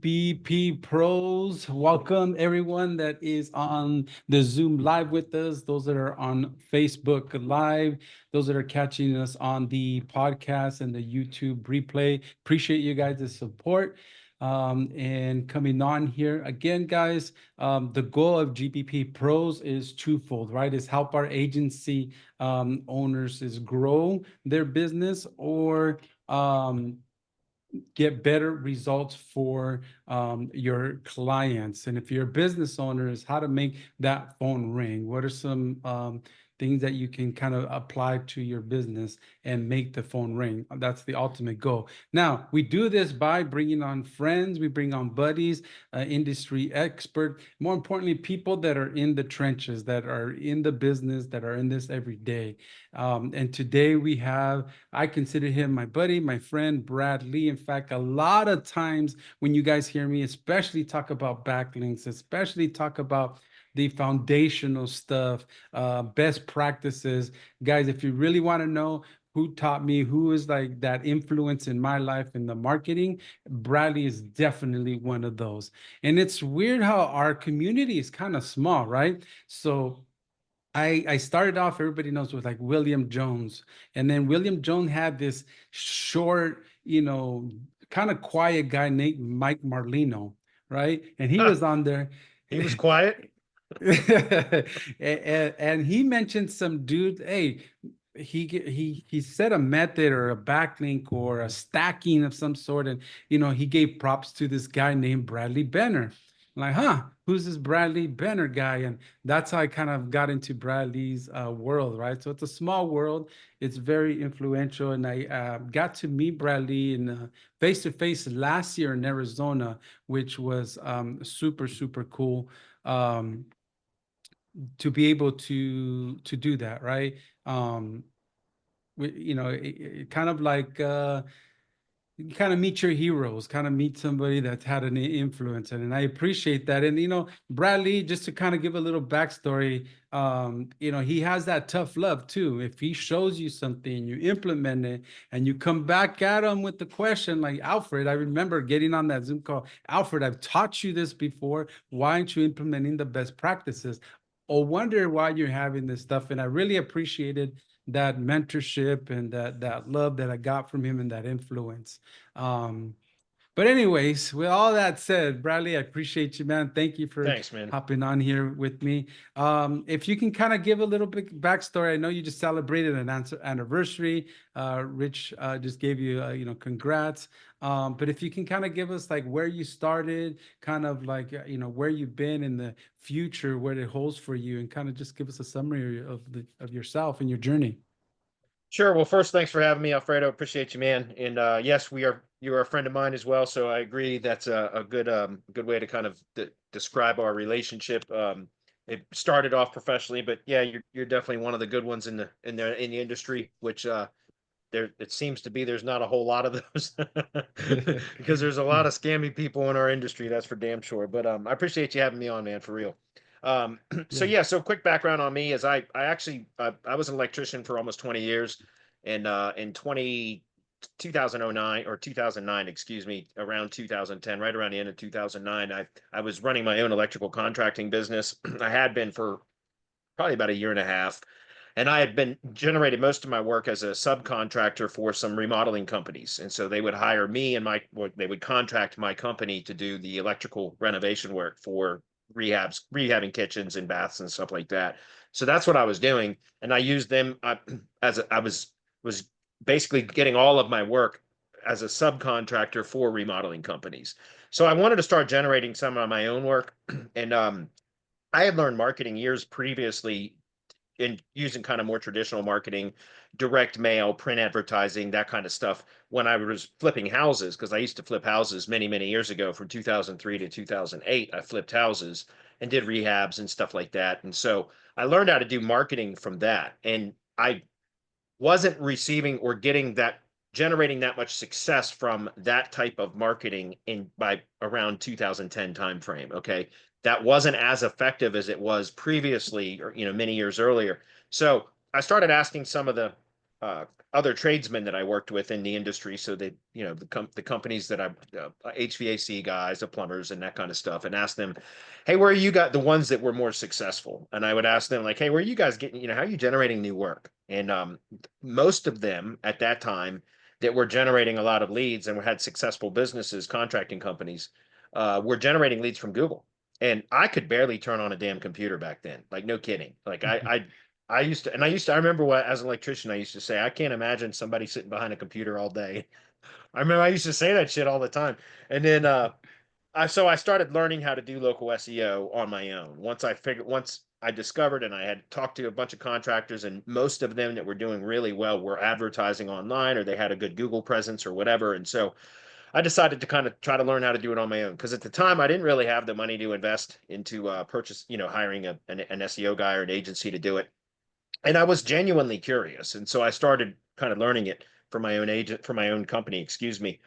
BP Pros. Welcome everyone that is on the Zoom live with us, those that are on Facebook Live, those that are catching us on the podcast and the YouTube replay. Appreciate you guys' support and coming on here. Again, guys, the goal of GPP Pros is twofold, right? Is help our agency owners is grow their business or get better results for your clients. And if you're a business owner, is how to make that phone ring. What are some things that you can kind of apply to your business and make the phone ring? That's the ultimate goal. Now, we do this by bringing on friends, we bring on buddies, industry expert, more importantly, people that are in the trenches, that are in the business, that are in this every day. And today we have, I consider him my buddy, my friend, Brad Lee. In fact, a lot of times when you guys hear me, especially talk about backlinks, especially talk about the foundational stuff, best practices, guys, if you really want to know who taught me, who is like that influence in my life in the marketing, Bradley is definitely one of those. And it's weird how our community is kind of small, right? So I started off, everybody knows, with like William Jones. And then William Jones had this short, kind of quiet guy named Mike Marlino, right? And he was on there. He was quiet. And he mentioned some dude, hey, he said a method or a backlink or a stacking of some sort, and he gave props to this guy named Bradley Benner. I'm like, huh, who's this Bradley Benner guy? And that's how I kind of got into Bradley's world, right? So it's a small world. It's very influential, and I got to meet Bradley in face to face last year in Arizona, which was super super cool. Um, to be able to do that, right? Um, kind of like you kind of meet your heroes, kind of meet somebody that's had an influence, and I appreciate that. And Bradley, just to kind of give a little backstory, he has that tough love too. If he shows you something, you implement it, and you come back at him with the question, like Alfred, I remember getting on that Zoom call. Alfred, I've taught you this before. Why aren't you implementing the best practices? Or wonder why you're having this stuff. And I really appreciated that mentorship and that love that I got from him and that influence. Um, but anyways, with all that said, Bradley, I appreciate you, man. Thank you for Thanks, man. hopping on here with me. If you can kind of give a little bit backstory, I know you just celebrated an anniversary. Rich just gave you, congrats. But if you can kind of give us like where you started, kind of like where you've been in the future, what it holds for you, and kind of just give us a summary of yourself and your journey. Sure. Well, first, thanks for having me, Alfredo. Appreciate you, man. And yes, you are a friend of mine as well. So I agree that's a good way to kind of describe our relationship. It started off professionally, but yeah, you're definitely one of the good ones in the industry, which there it seems to be there's not a whole lot of those because there's a lot of scammy people in our industry, that's for damn sure. But I appreciate you having me on, man, for real. So Yeah. yeah, so quick background on me is I actually I was an electrician for almost 20 years, and in 2009 or 2009, excuse me, around 2010, right around the end of 2009, I was running my own electrical contracting business. I had been for probably about a year and a half. And I had been generated most of my work as a subcontractor for some remodeling companies. And so they would hire me and they would contract my company to do the electrical renovation work for rehabbing kitchens and baths and stuff like that. So that's what I was doing. And I used them I was basically getting all of my work as a subcontractor for remodeling companies. So I wanted to start generating some of my own work. And I had learned marketing years previously in using kind of more traditional marketing, direct mail, print advertising, that kind of stuff when I was flipping houses, because I used to flip houses many, many years ago from 2003 to 2008. I flipped houses and did rehabs and stuff like that. And so I learned how to do marketing from that. And I wasn't receiving or getting that generating that much success from that type of marketing in by around 2010 timeframe. Okay. That wasn't as effective as it was previously or many years earlier. So I started asking some of the other tradesmen that I worked with in the industry. So they, you know, the companies that I, HVAC guys, the plumbers and that kind of stuff, and asked them, hey, where you got the ones that were more successful? And I would ask them like, hey, where are you guys getting, you know, how are you generating new work? And most of them at that time that were generating a lot of leads and had successful businesses, contracting companies, were generating leads from Google. And I could barely turn on a damn computer back then. Like, no kidding. Like I used to, and I remember what, as an electrician, I used to say, I can't imagine somebody sitting behind a computer all day. I remember I used to say that shit all the time. And then, so I started learning how to do local SEO on my own. Once I discovered and I had talked to a bunch of contractors, and most of them that were doing really well were advertising online or they had a good Google presence or whatever. And so I decided to kind of try to learn how to do it on my own because at the time I didn't really have the money to invest into purchase, you know, hiring an SEO guy or an agency to do it. And I was genuinely curious. And so I started kind of learning it for my own company, excuse me.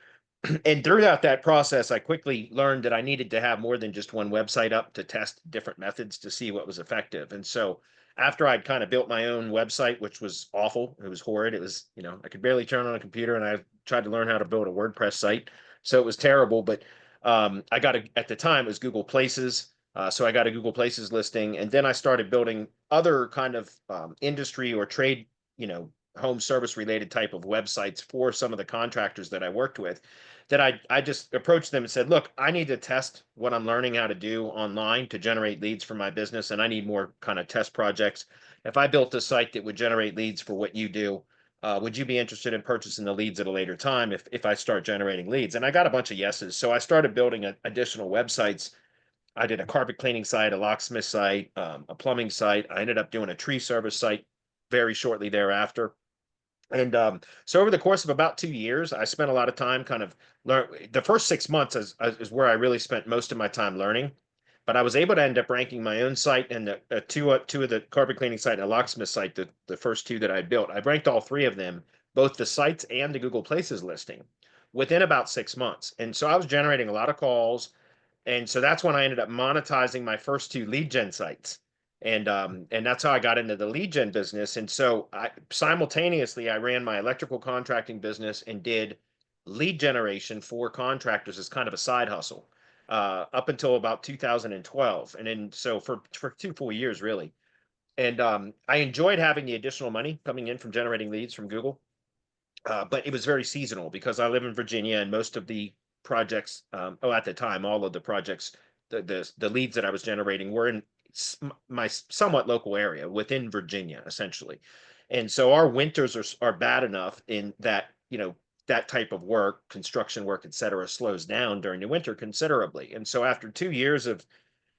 And throughout that process, I quickly learned that I needed to have more than just one website up to test different methods to see what was effective. And so after I'd kind of built my own website, which was awful, it was horrid. It was, you know, I could barely turn on a computer, and I tried to learn how to build a WordPress site. So it was terrible. But I got at the time, it was Google Places. So I got a Google Places listing. And then I started building other kind of industry or trade, you know, home service related type of websites for some of the contractors that I worked with, that I just approached them and said, look, I need to test what I'm learning how to do online to generate leads for my business. And I need more kind of test projects. If I built a site that would generate leads for what you do, would you be interested in purchasing the leads at a later time if I start generating leads? And I got a bunch of yeses. So I started building additional websites. I did a carpet cleaning site, a locksmith site, a plumbing site. I ended up doing a tree service site very shortly thereafter. And so over the course of about 2 years, I spent a lot of time kind of learn. The first 6 months is where I really spent most of my time learning. But I was able to end up ranking my own site and two of the carpet cleaning site and a locksmith site, the first two that I built. I ranked all three of them, both the sites and the Google Places listing, within about 6 months. And so I was generating a lot of calls. And so that's when I ended up monetizing my first two lead gen sites. And that's how I got into the lead gen business. And so I simultaneously I ran my electrical contracting business and did lead generation for contractors as kind of a side hustle up until about 2012. And then so for 2 full years really. And I enjoyed having the additional money coming in from generating leads from Google. But it was very seasonal because I live in Virginia, and most of the projects, at the time, all of the projects, the leads that I was generating were in my somewhat local area within Virginia, essentially. And so our winters are bad enough in that, you know, that type of work, construction work, et cetera, slows down during the winter considerably. And so after 2 years of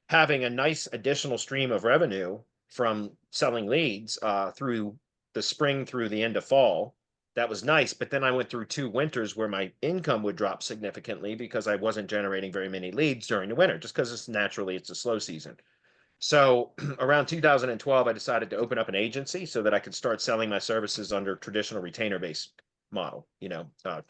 having a nice additional stream of revenue from selling leads through the spring through the end of fall, that was nice. But then I went through 2 winters where my income would drop significantly because I wasn't generating very many leads during the winter, just because it's a slow season. So around 2012, I decided to open up an agency so that I could start selling my services under traditional retainer based model, you know,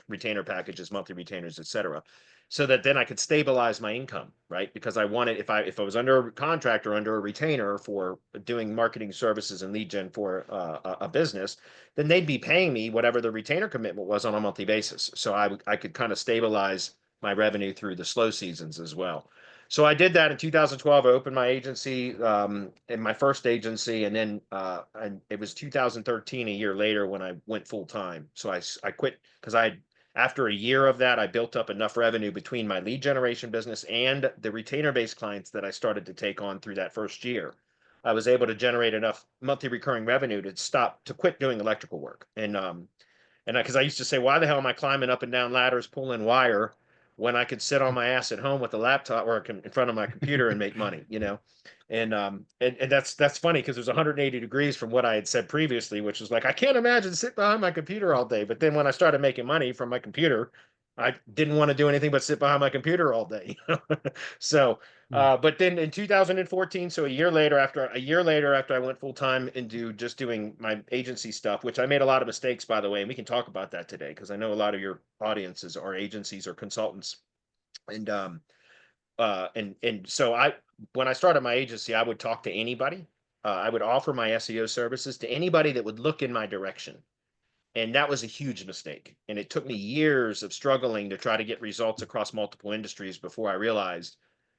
retainer packages, monthly retainers, et cetera, so that then I could stabilize my income, right? Because I wanted, if I was under a contract or under a retainer for doing marketing services and lead gen for a business, then they'd be paying me whatever the retainer commitment was on a monthly basis. So I could kind of stabilize my revenue through the slow seasons as well. So I did that in 2012. I opened my agency, in my first agency, and then and it was 2013, a year later, when I went full time. So I quit because after a year of that, I built up enough revenue between my lead generation business and the retainer based clients that I started to take on through that first year. I was able to generate enough monthly recurring revenue to quit doing electrical work. And because I used to say, why the hell am I climbing up and down ladders, pulling wire, when I could sit on my ass at home with a laptop or in front of my computer and make money, you know? And that's funny because it was 180 degrees from what I had said previously, which was like, I can't imagine sitting behind my computer all day. But then when I started making money from my computer, I didn't want to do anything but sit behind my computer all day. So Mm. but then in 2014, so a year later after I went full time into just doing my agency stuff, which I made a lot of mistakes, by the way, and we can talk about that today because I know a lot of your audiences are agencies or consultants. And and so when I started my agency, I would talk to anybody. I would offer my SEO services to anybody that would look in my direction. And that was a huge mistake. And it took me years of struggling to try to get results across multiple industries before I realized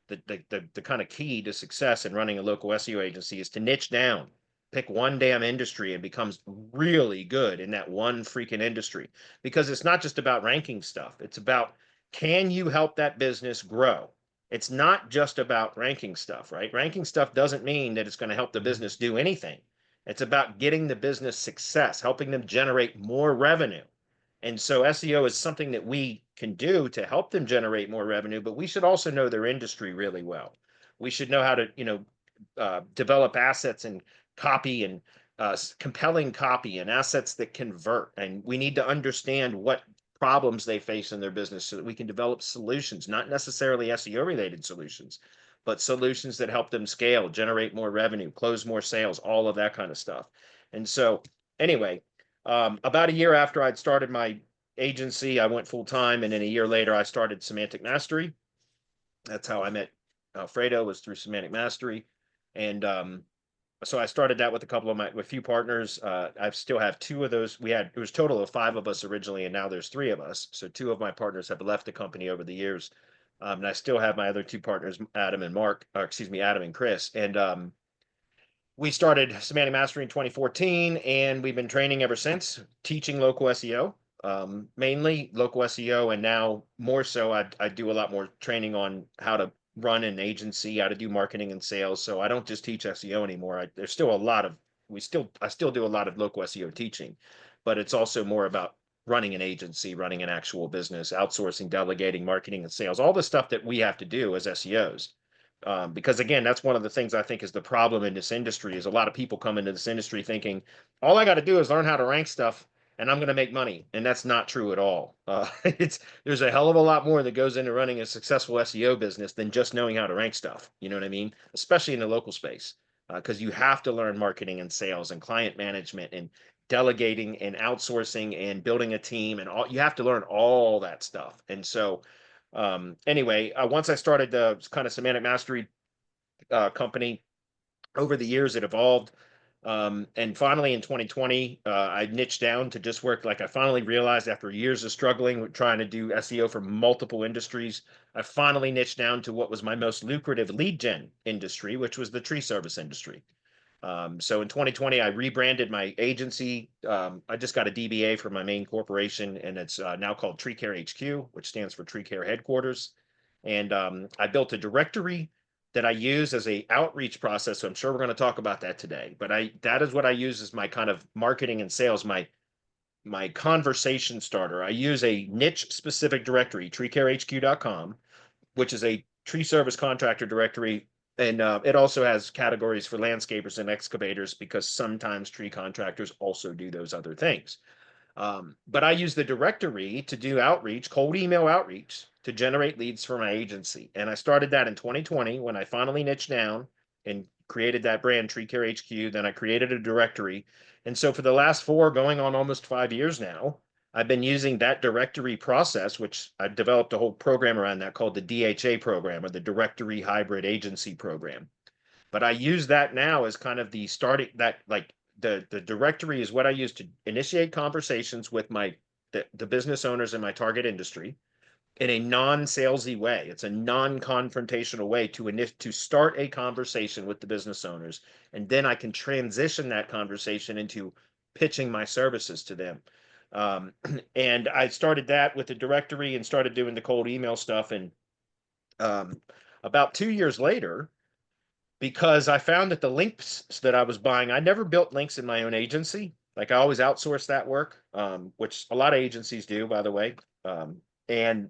that the kind of key to success in running a local SEO agency is to niche down, pick one damn industry and becomes really good in that one freaking industry. Because it's not just about ranking stuff. It's about, can you help that business grow? It's not just about ranking stuff, right? Ranking stuff doesn't mean that it's going to help the business do anything. It's about getting the business success, helping them generate more revenue. And so SEO is something that we can do to help them generate more revenue, but we should also know their industry really well. We should know how to, develop assets and copy and compelling copy and assets that convert. And we need to understand what problems they face in their business so that we can develop solutions, not necessarily SEO related solutions, but solutions that help them scale, generate more revenue, close more sales, all of that kind of stuff. And so, anyway, about a year after I'd started my agency, I went full time, and then a year later, I started Semantic Mastery. That's how I met Alfredo, was through Semantic Mastery, and so I started that with a few partners. I still have two of those. It was a total of 5 of us originally, and now there's 3 of us. So 2 of my partners have left the company over the years, and I still have my other 2 partners, Adam and Chris, and we started Semantic Mastery in 2014, and we've been training ever since, teaching local SEO, mainly local SEO, and now more so, I do a lot more training on how to run an agency, how to do marketing and sales. So I don't just teach SEO anymore. There's still a lot of I still do a lot of local SEO teaching, but it's also more about running an agency, running an actual business, outsourcing, delegating, marketing and sales, all the stuff that we have to do as SEOs. Because again, that's one of the things I think is the problem in this industry is a lot of people come into this industry thinking, all I got to do is learn how to rank stuff and I'm going to make money. And that's not true at all. There's a hell of a lot more that goes into running a successful SEO business than just knowing how to rank stuff. You know what I mean? Especially in the local space, because you have to learn marketing and sales and client management and delegating and outsourcing and building a team and all. You have to learn all that stuff. And so, anyway, once I started the kind of Semantic Mastery company, over the years it evolved. And finally in 2020, I niched down to just work. Like I finally realized after years of struggling with trying to do SEO for multiple industries, I finally niched down to what was my most lucrative lead gen industry, which was the tree service industry. So in 2020, I rebranded my agency. I just got a DBA for my main corporation, and it's now called Tree Care HQ, which stands for Tree Care Headquarters. And I built a directory that I use as a outreach process. So I'm sure we're going to talk about that today. But that is what I use as my kind of marketing and sales, my conversation starter. I use a niche specific directory, treecarehq.com, which is a tree service contractor directory. And it also has categories for landscapers and excavators because sometimes tree contractors also do those other things. But I use the directory to do outreach, cold email outreach, to generate leads for my agency. And I started that in 2020 when I finally niched down and created that brand, Tree Care HQ. Then I created a directory. And so for the last 4, going on almost 5 years now, I've been using that directory process, which I developed a whole program around that called the DHA program, or the Directory Hybrid Agency Program. But I use that now as kind of the starting, that like the directory is what I use to initiate conversations with the business owners in my target industry in a non-salesy way. It's a non-confrontational way to start a conversation with the business owners, and then I can transition that conversation into pitching my services to them. And I started that with the directory and started doing the cold email stuff. And about 2 years later, because I found that the links that I was buying, I never built links in my own agency. Like I always outsourced that work, which a lot of agencies do, by the way. And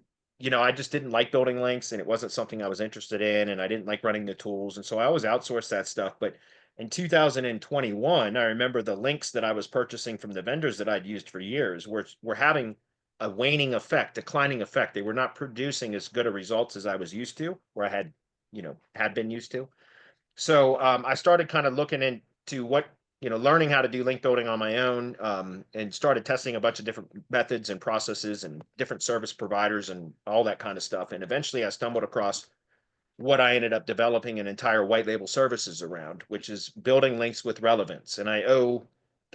I just didn't like building links, and it wasn't something I was interested in, and I didn't like running the tools, and so I always outsourced that stuff. But in 2021, I remember the links that I was purchasing from the vendors that I'd used for years were having a waning effect, declining effect. They were not producing as good a results as I was used to, or I had been used to. So I started kind of looking into learning how to do link building on my own, and started testing a bunch of different methods and processes and different service providers and all that kind of stuff. And eventually I stumbled across what I ended up developing an entire white label services around, which is building links with relevance. And I owe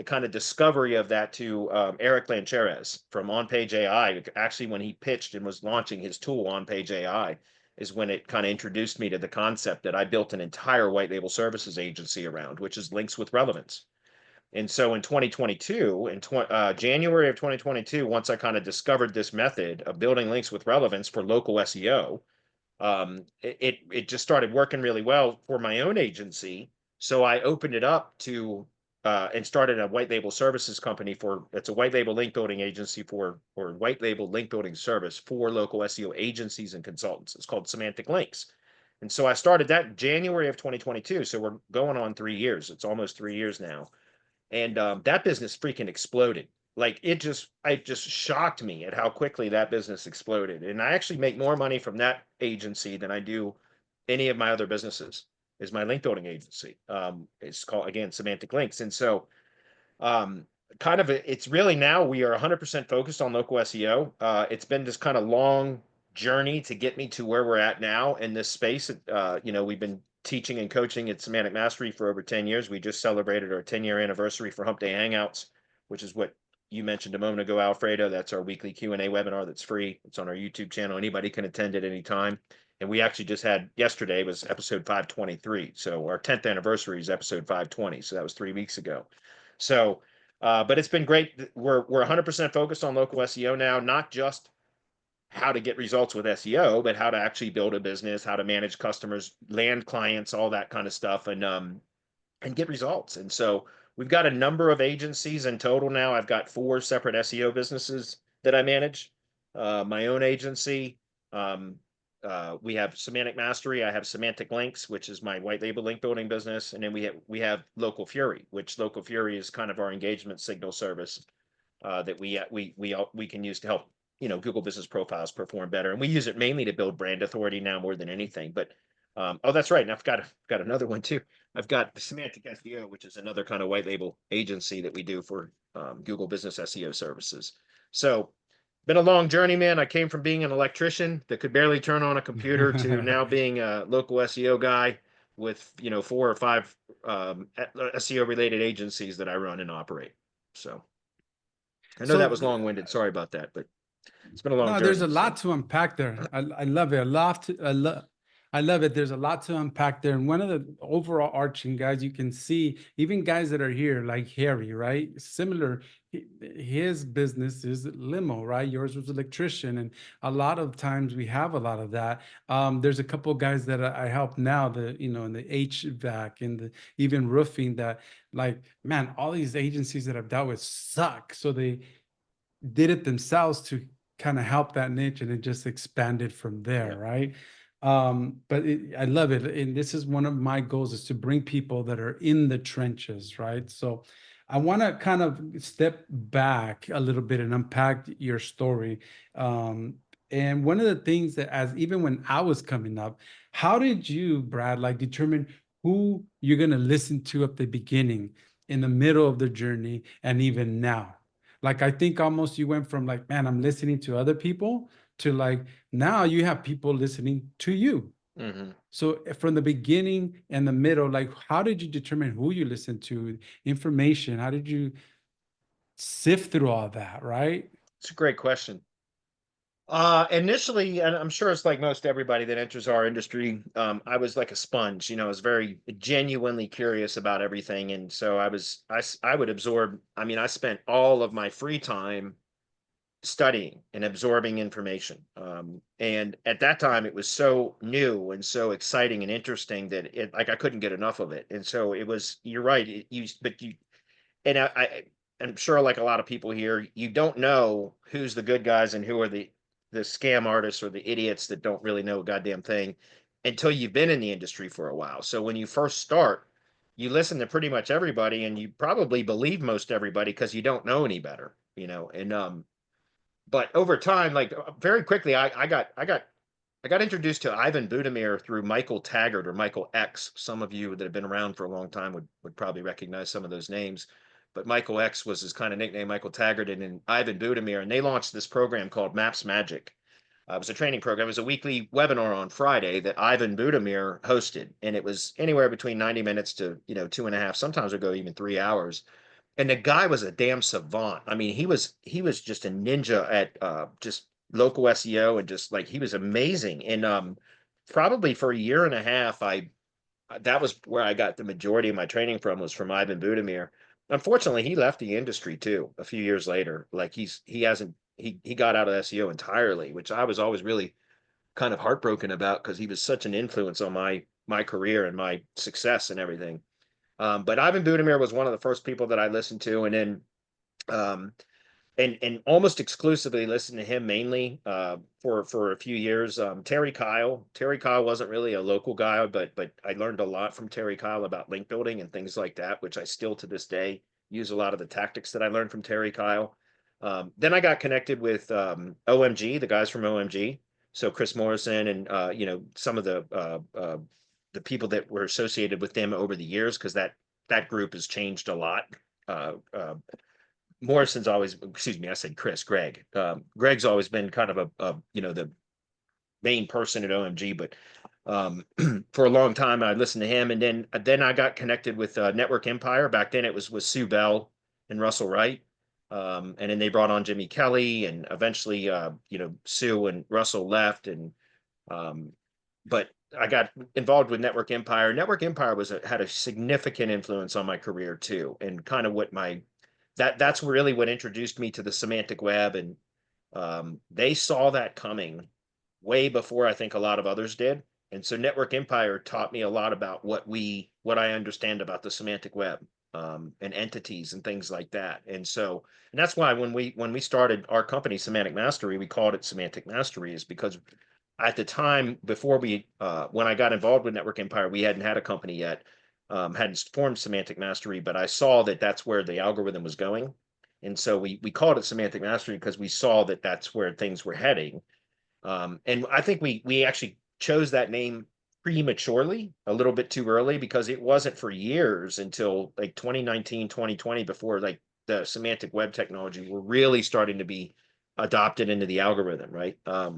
the kind of discovery of that to Eric Lancheres from On Page AI. Actually, when he pitched and was launching his tool, On Page AI, is when it kind of introduced me to the concept that I built an entire white label services agency around, which is links with relevance. And so in 2022, in January of 2022, once I kind of discovered this method of building links with relevance for local SEO, it just started working really well for my own agency. So I opened it up to and started a white label services company it's a white label link building agency or white label link building service for local SEO agencies and consultants. It's called Semantic Links. And so I started that in January of 2022. So we're going on 3 years. It's almost 3 years now. And that business freaking exploded. Like it just shocked me at how quickly that business exploded. And I actually make more money from that agency than I do any of my other businesses. Is my link building agency. It's called, again, Semantic Links. And so kind of it's really, now we are 100% focused on local SEO. It's been this kind of long journey to get me to where we're at now in this space. We've been teaching and coaching at Semantic Mastery for over 10 years. We just celebrated our 10-year anniversary for Hump Day Hangouts, which is what you mentioned a moment ago, Alfredo. That's our weekly Q&A webinar that's free. It's on our YouTube channel. Anybody can attend at any time. And we actually just had, yesterday was episode 523. So our 10th anniversary is episode 520. So that was 3 weeks ago. So, but it's been great. We're 100% focused on local SEO now, not just how to get results with SEO, but how to actually build a business, how to manage customers, land clients, all that kind of stuff, and get results. And so we've got a number of agencies in total now. I've got 4 separate SEO businesses that I manage. My own agency. We have Semantic Mastery. I have Semantic Links, which is my white label link building business, and then we have Local Fury, which Local Fury is kind of our engagement signal service that we can use to help Google Business Profiles perform better. And we use it mainly to build brand authority now more than anything. But oh, that's right. And I've got another one too. I've got the Semantic SEO, which is another kind of white label agency that we do for Google Business SEO services. So been a long journey, man. I came from being an electrician that could barely turn on a computer to now being a local SEO guy with 4 or 5 SEO related agencies that I run and operate. So I know that was long-winded. Sorry about that, but it's been a long journey. No, there's a lot to unpack there. I love it. I love it. There's a lot to unpack there. And one of the overall arching guys, you can see, even guys that are here, like Harry, right? Similar, his business is limo, right? Yours was electrician. And a lot of times we have a lot of that. There's a couple of guys that I help now, in the HVAC and even roofing, that like, man, all these agencies that I've dealt with suck. So they did it themselves to kind of help that niche, and it just expanded from there, right? But I love it. And this is one of my goals, is to bring people that are in the trenches, right? So I want to kind of step back a little bit and unpack your story. And one of the things that, even when I was coming up, how did you, Brad, like determine who you're going to listen to at the beginning, in the middle of the journey, and even now? Like, I think almost you went from like, man, I'm listening to other people, to like, now you have people listening to you. Mm-hmm. So from the beginning and the middle, like, how did you determine who you listen to, information? How did you sift through all that, right? It's a great question. Initially, and I'm sure it's like most everybody that enters our industry, I was like a sponge. I was very genuinely curious about everything, and so I would absorb. I mean, I spent all of my free time studying and absorbing information. And at that time, it was so new and so exciting and interesting that I couldn't get enough of it. And so it was. You're right. And I'm sure, like a lot of people here, you don't know who's the good guys and who are the scam artists or the idiots that don't really know a goddamn thing until you've been in the industry for a while. So when you first start, you listen to pretty much everybody, and you probably believe most everybody because you don't know any better, and but over time, like very quickly, I got introduced to Ivan Budimir through Michael Taggart, or Michael X. Some of you that have been around for a long time would probably recognize some of those names. But Michael X was his kind of nickname, Michael Taggart, and then Ivan Budimir. And they launched this program called Maps Magic. It was a training program. It was a weekly webinar on Friday that Ivan Budimir hosted. And it was anywhere between 90 minutes to, 2.5, sometimes it would go even 3 hours. and the guy was a damn savant. I mean, he was just a ninja at just local SEO, and just like he was amazing. And probably for a year and a half, that was where I got the majority of my training from, was from Ivan Budimir. Unfortunately, he left the industry too a few years later. Like he hasn't he got out of SEO entirely, which I was always really kind of heartbroken about, because he was such an influence on my career and my success and everything. But Ivan Budimir was one of the first people that I listened to, and then um, and almost exclusively listened to him mainly for a few years. Terry Kyle wasn't really a local guy, but I learned a lot from Terry Kyle about link building and things like that, which I still to this day use a lot of the tactics that I learned from Terry Kyle. Then I got connected with OMG, the guys from OMG. So Chris Morrison and some of the people that were associated with them over the years, because that group has changed a lot. Uh, uh, Morrison's always, excuse me, I said Chris, Greg. Greg's always been kind of the main person at OMG, but for a long time I listened to him, and then I got connected with Network Empire. Back then it was with Sue Bell and Russell Wright, and then they brought on Jimmy Kelly, and eventually Sue and Russell left, and um, but I got involved with Network Empire. Network Empire had a significant influence on my career too, and kind of that's really what introduced me to the semantic web. And they saw that coming way before I think a lot of others did. And so Network Empire taught me a lot about what I understand about the semantic web, and entities and things like that. And that's why when we started our company, Semantic Mastery, we called it Semantic Mastery, is because at the time before when I got involved with Network Empire, we hadn't had a company yet, hadn't formed Semantic Mastery, but I saw that that's where the algorithm was going. And so we called it Semantic Mastery because we saw that that's where things were heading. And I think we actually chose that name prematurely, a little bit too early, because it wasn't for years until like 2019, 2020, before like the semantic web technology were really starting to be adopted into the algorithm, right? But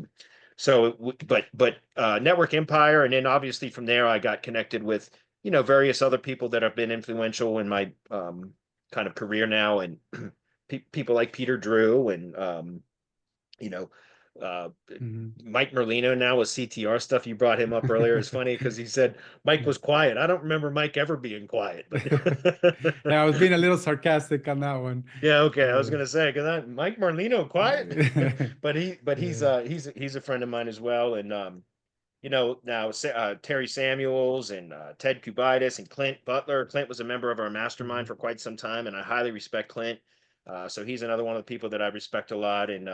Network Empire, and then obviously from there I got connected with various other people that have been influential in my kind of career now, and people like Peter Drew, and you know uh Mhm. Mike Merlino now with CTR stuff. You brought him up earlier. It's funny because he said Mike was quiet. I don't remember Mike ever being quiet, but Yeah, I was being a little sarcastic on that one. yeah, okay. I was Uh, gonna say, because Mike Marlino quiet, but yeah. he's a friend of mine as well. And now Terry Samuels and Ted Kubitis and Clint Butler. Clint was a member of our mastermind Mhm. for quite some time, and I highly respect Clint. So he's another one of the people that I respect a lot. And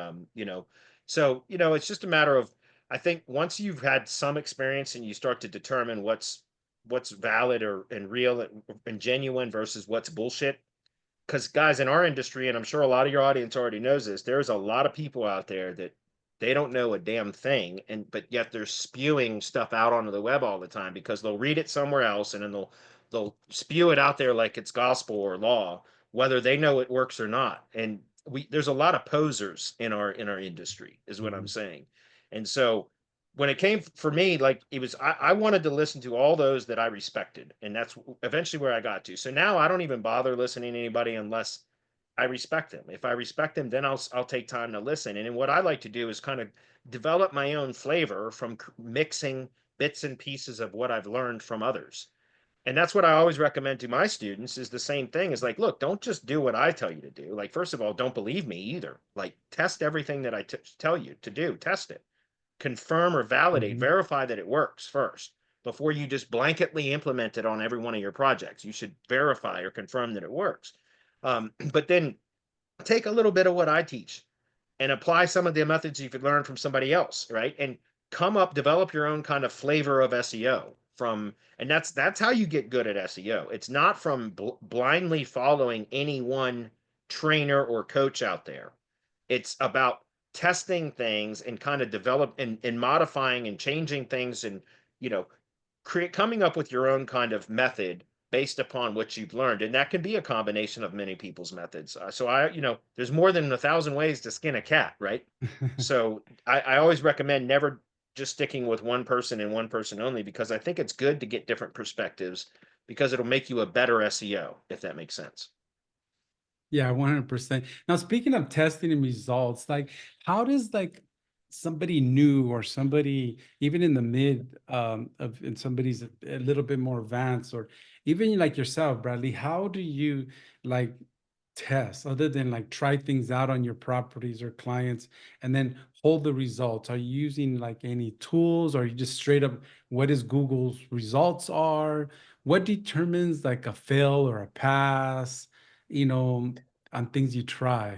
so it's just a matter of, I think once you've had some experience and you start to determine what's valid and real and genuine versus what's bullshit. Because guys, in our industry, and I'm sure a lot of your audience already knows this, there's a lot of people out there that they don't know a damn thing, but yet they're spewing stuff out onto the web all the time, because they'll read it somewhere else, and then they'll spew it out there like it's gospel or law, whether they know it works or not. And there's a lot of posers in our industry, is what I'm Mhm. saying. And so when it came for me, like it was, I wanted to listen to all those that I respected, and that's eventually where I got to. So now I don't even bother listening to anybody unless I respect them. If I respect them, then I'll take time to listen. And then what I like to do is kind of develop my own flavor from mixing bits and pieces of what I've learned from others. And that's what I always recommend to my students, is the same thing, is like, look, don't just do what I tell you to do. Like, first of all, don't believe me either. Like, test everything that I tell you to do, test it, confirm or validate, Mhm. verify that it works first before you just blanketly implement it on every one of your projects. You should verify or confirm that it works. But then take a little bit of what I teach and apply some of the methods you've learned from somebody else, right? And develop your own kind of flavor of SEO and that's how you get good at SEO. It's not from blindly following any one trainer or coach out there. It's about testing things and kind of develop and modifying and changing things, and you know coming up with your own kind of method based upon what you've learned. And that can be a combination of many people's methods. There's more than 1,000 ways to skin a cat, right? So I always recommend never just sticking with one person and one person only, because I think it's good to get different perspectives, because it'll make you a better SEO, if that makes sense. Yeah, 100%. Now, speaking of testing and results, like how does like somebody new or somebody even in the mid of and somebody's a little bit more advanced or even like yourself, Bradley, how do you like test other than like try things out on your properties or clients and then hold the results? Are you using like any tools or are you just straight up what is Google's results are? What determines like a fail or a pass? You know, on things you try.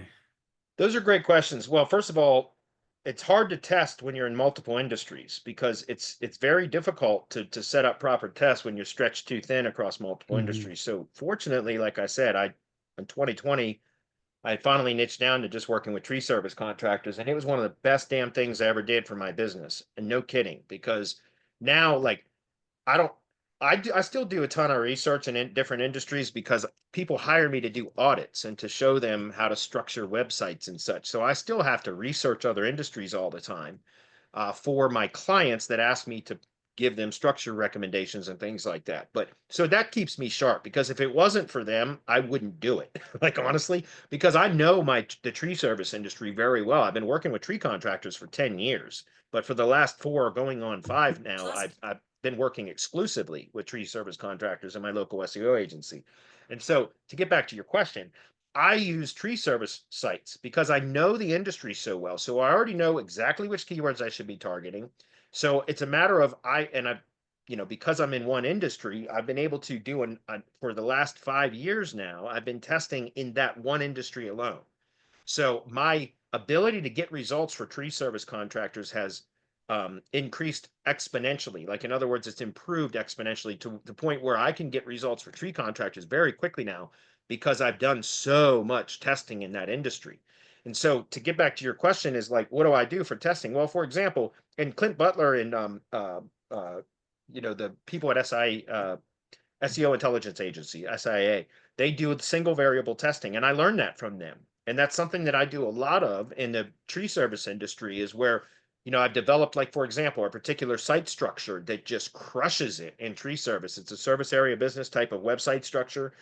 Those are great questions. Well, first of all, it's hard to test when you're in multiple industries because it's very difficult to set up proper tests when you're stretched too thin across multiple Hmm. industries. So fortunately, like I said, I in 2020, I finally niched down to just working with tree service contractors, and it was one of the best damn things I ever did for my business. And no kidding, because now like I don't. I still do a ton of research in different industries because people hire me to do audits and to show them how to structure websites and such. So I still have to research other industries all the time for my clients that ask me to give them structure recommendations and things like that. But so that keeps me sharp because if it wasn't for them, I wouldn't do it. Like honestly, because I know the tree service industry very well. I've been working with tree contractors for 10 years, but for the last 4 going on 5 now, I've been working exclusively with tree service contractors in my local SEO agency. And so to get back to your question, I use tree service sites because I know the industry so well. So I already know exactly which keywords I should be targeting. So it's a matter of because I'm in one industry, I've been able to do for the last 5 years now, I've been testing in that one industry alone. So my ability to get results for tree service contractors has increased exponentially. Like in other words, it's improved exponentially to the point where I can get results for tree contractors very quickly now because I've done so much testing in that industry. And so to get back to your question is like, what do I do for testing? Well, for example, in Clint Butler and the people at SEO Intelligence Agency, SIA, they do single variable testing. And I learned that from them. And that's something that I do a lot of in the tree service industry is where, I've developed, like, for example, a particular site structure that just crushes it in tree service. It's a service area business type of website structure.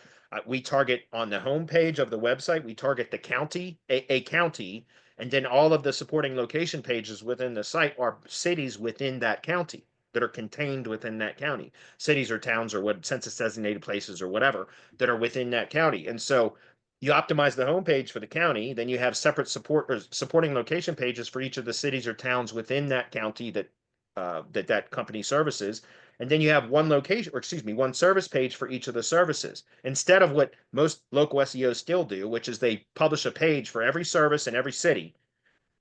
We target on the home page of the website, we target the county, a county, and then all of the supporting location pages within the site are cities within that county that are contained within that county, cities or towns or what census designated places or whatever that are within that county. And so you optimize the homepage for the county, then you have separate support or supporting location pages for each of the cities or towns within that county that company services. And then you have one location, or excuse me, one service page for each of the services. Instead of what most local SEOs still do, which is they publish a page for every service in every city,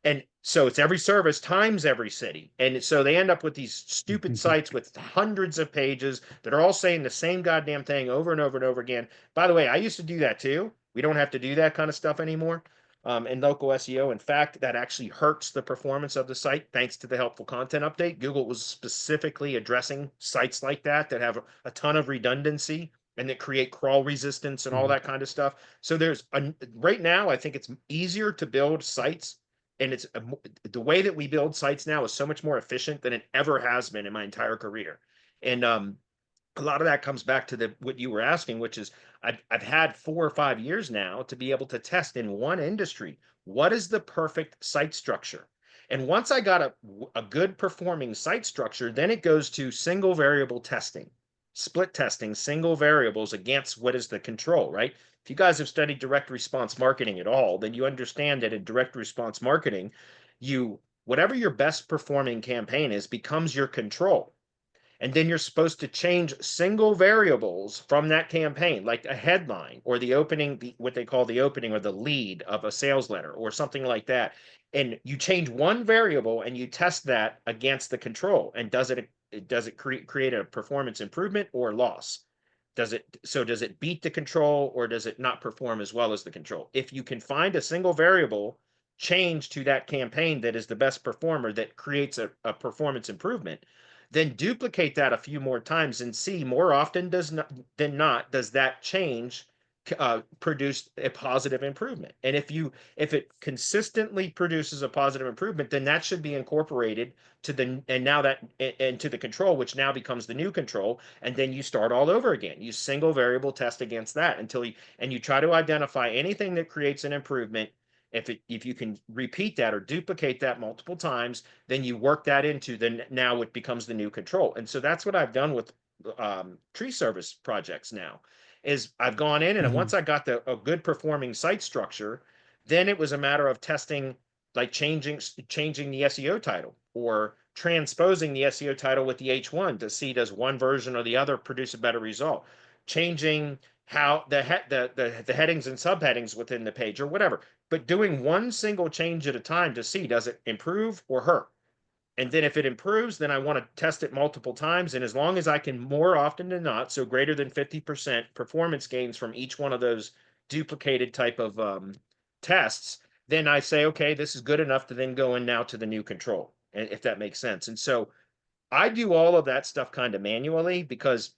and so it's every service times every city. And so they end up with these stupid sites with hundreds of pages that are all saying the same goddamn thing over and over and over again. By the way, I used to do that too. We don't have to do that kind of stuff anymore in local SEO. In fact, that actually hurts the performance of the site thanks to the helpful content update. Google was specifically addressing sites like that that have a ton of redundancy and that create crawl resistance and all that kind of stuff. So right now, I think it's easier to build sites and the way that we build sites now is so much more efficient than it ever has been in my entire career. And a lot of that comes back to what you were asking, which is I've had 4 or 5 years now to be able to test in one industry. What is the perfect site structure? And once I got a good performing site structure, then it goes to single variable testing, split testing, single variables against what is the control, right? If you guys have studied direct response marketing at all, then you understand that in direct response marketing, whatever your best performing campaign is becomes your control. And then you're supposed to change single variables from that campaign, like a headline or the opening, what they call the opening or the lead of a sales letter or something like that. And you change one variable and you test that against the control. And does it create a performance improvement or loss? Does it beat the control or does it not perform as well as the control? If you can find a single variable change to that campaign that is the best performer that creates a performance improvement, then duplicate that a few more times and see more often than not does that change produced a positive improvement. And if it consistently produces a positive improvement, then that should be incorporated to the and now that into the control, which now becomes the new control. And then you start all over again. You single variable test against that until you try to identify anything that creates an improvement. If you can repeat that or duplicate that multiple times, then you work that into then now it becomes the new control. And so that's what I've done with tree service projects now. Is I've gone in and Mhm. once I got a good performing site structure, then it was a matter of testing, like changing the SEO title or transposing the SEO title with the H1 to see does one version or the other produce a better result. Changing how the headings and subheadings within the page or whatever, but doing one single change at a time to see does it improve or hurt. And then if it improves, then I want to test it multiple times. And as long as I can more often than not, so greater than 50% performance gains from each one of those duplicated type of tests, then I say, okay, this is good enough to then go in now to the new control, if that makes sense. And so I do all of that stuff kind of manually because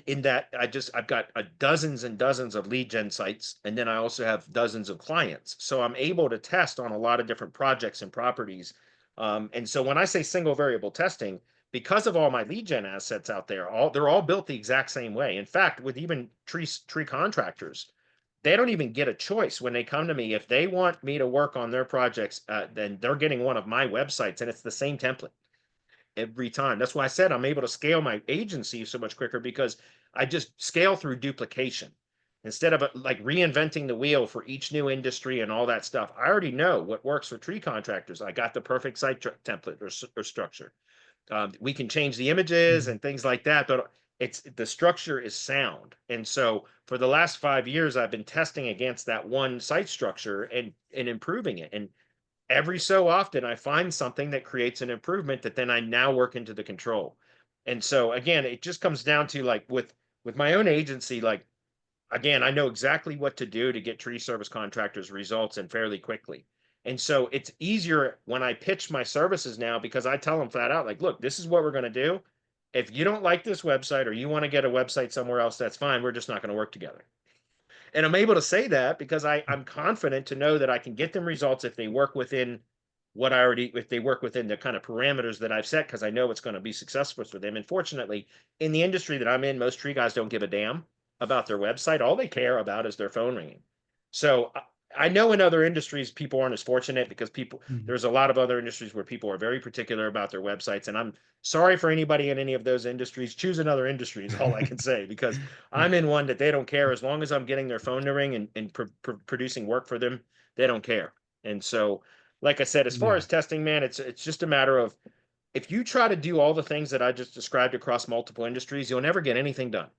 in that I've got dozens and dozens of lead gen sites, and then I also have dozens of clients. So I'm able to test on a lot of different projects and properties. And so when I say single variable testing, because of all my lead gen assets out there, they're all built the exact same way. In fact, with even tree contractors, they don't even get a choice when they come to me. If they want me to work on their projects, then they're getting one of my websites, and it's the same template every time. That's why I said I'm able to scale my agency so much quicker because I just scale through duplication. Instead of like reinventing the wheel for each new industry and all that stuff, I already know what works for tree contractors. I got the perfect site template or structure. We can change the images Mhm. and things like that, but it's the structure is sound. And so for the last 5 years, I've been testing against that one site structure and improving it. And every so often I find something that creates an improvement that then I now work into the control. And so again, it just comes down to like with my own agency, like again, I know exactly what to do to get tree service contractors results and fairly quickly. And so it's easier when I pitch my services now because I tell them flat out, like, look, this is what we're going to do. If you don't like this website or you want to get a website somewhere else, that's fine. We're just not going to work together. And I'm able to say that because I'm confident to know that I can get them results if they work within if they work within the kind of parameters that I've set, because I know it's going to be successful for them. And fortunately, in the industry that I'm in, most tree guys don't give a damn about their website. All they care about is their phone ringing. So I know in other industries, people aren't as fortunate because Mhm. there's a lot of other industries where people are very particular about their websites. And I'm sorry for anybody in any of those industries. Choose another industry is all I can say because I'm in one that they don't care as long as I'm getting their phone to ring and producing work for them. They don't care. And so, like I said, as far Yeah. as testing, man, it's just a matter of if you try to do all the things that I just described across multiple industries, you'll never get anything done.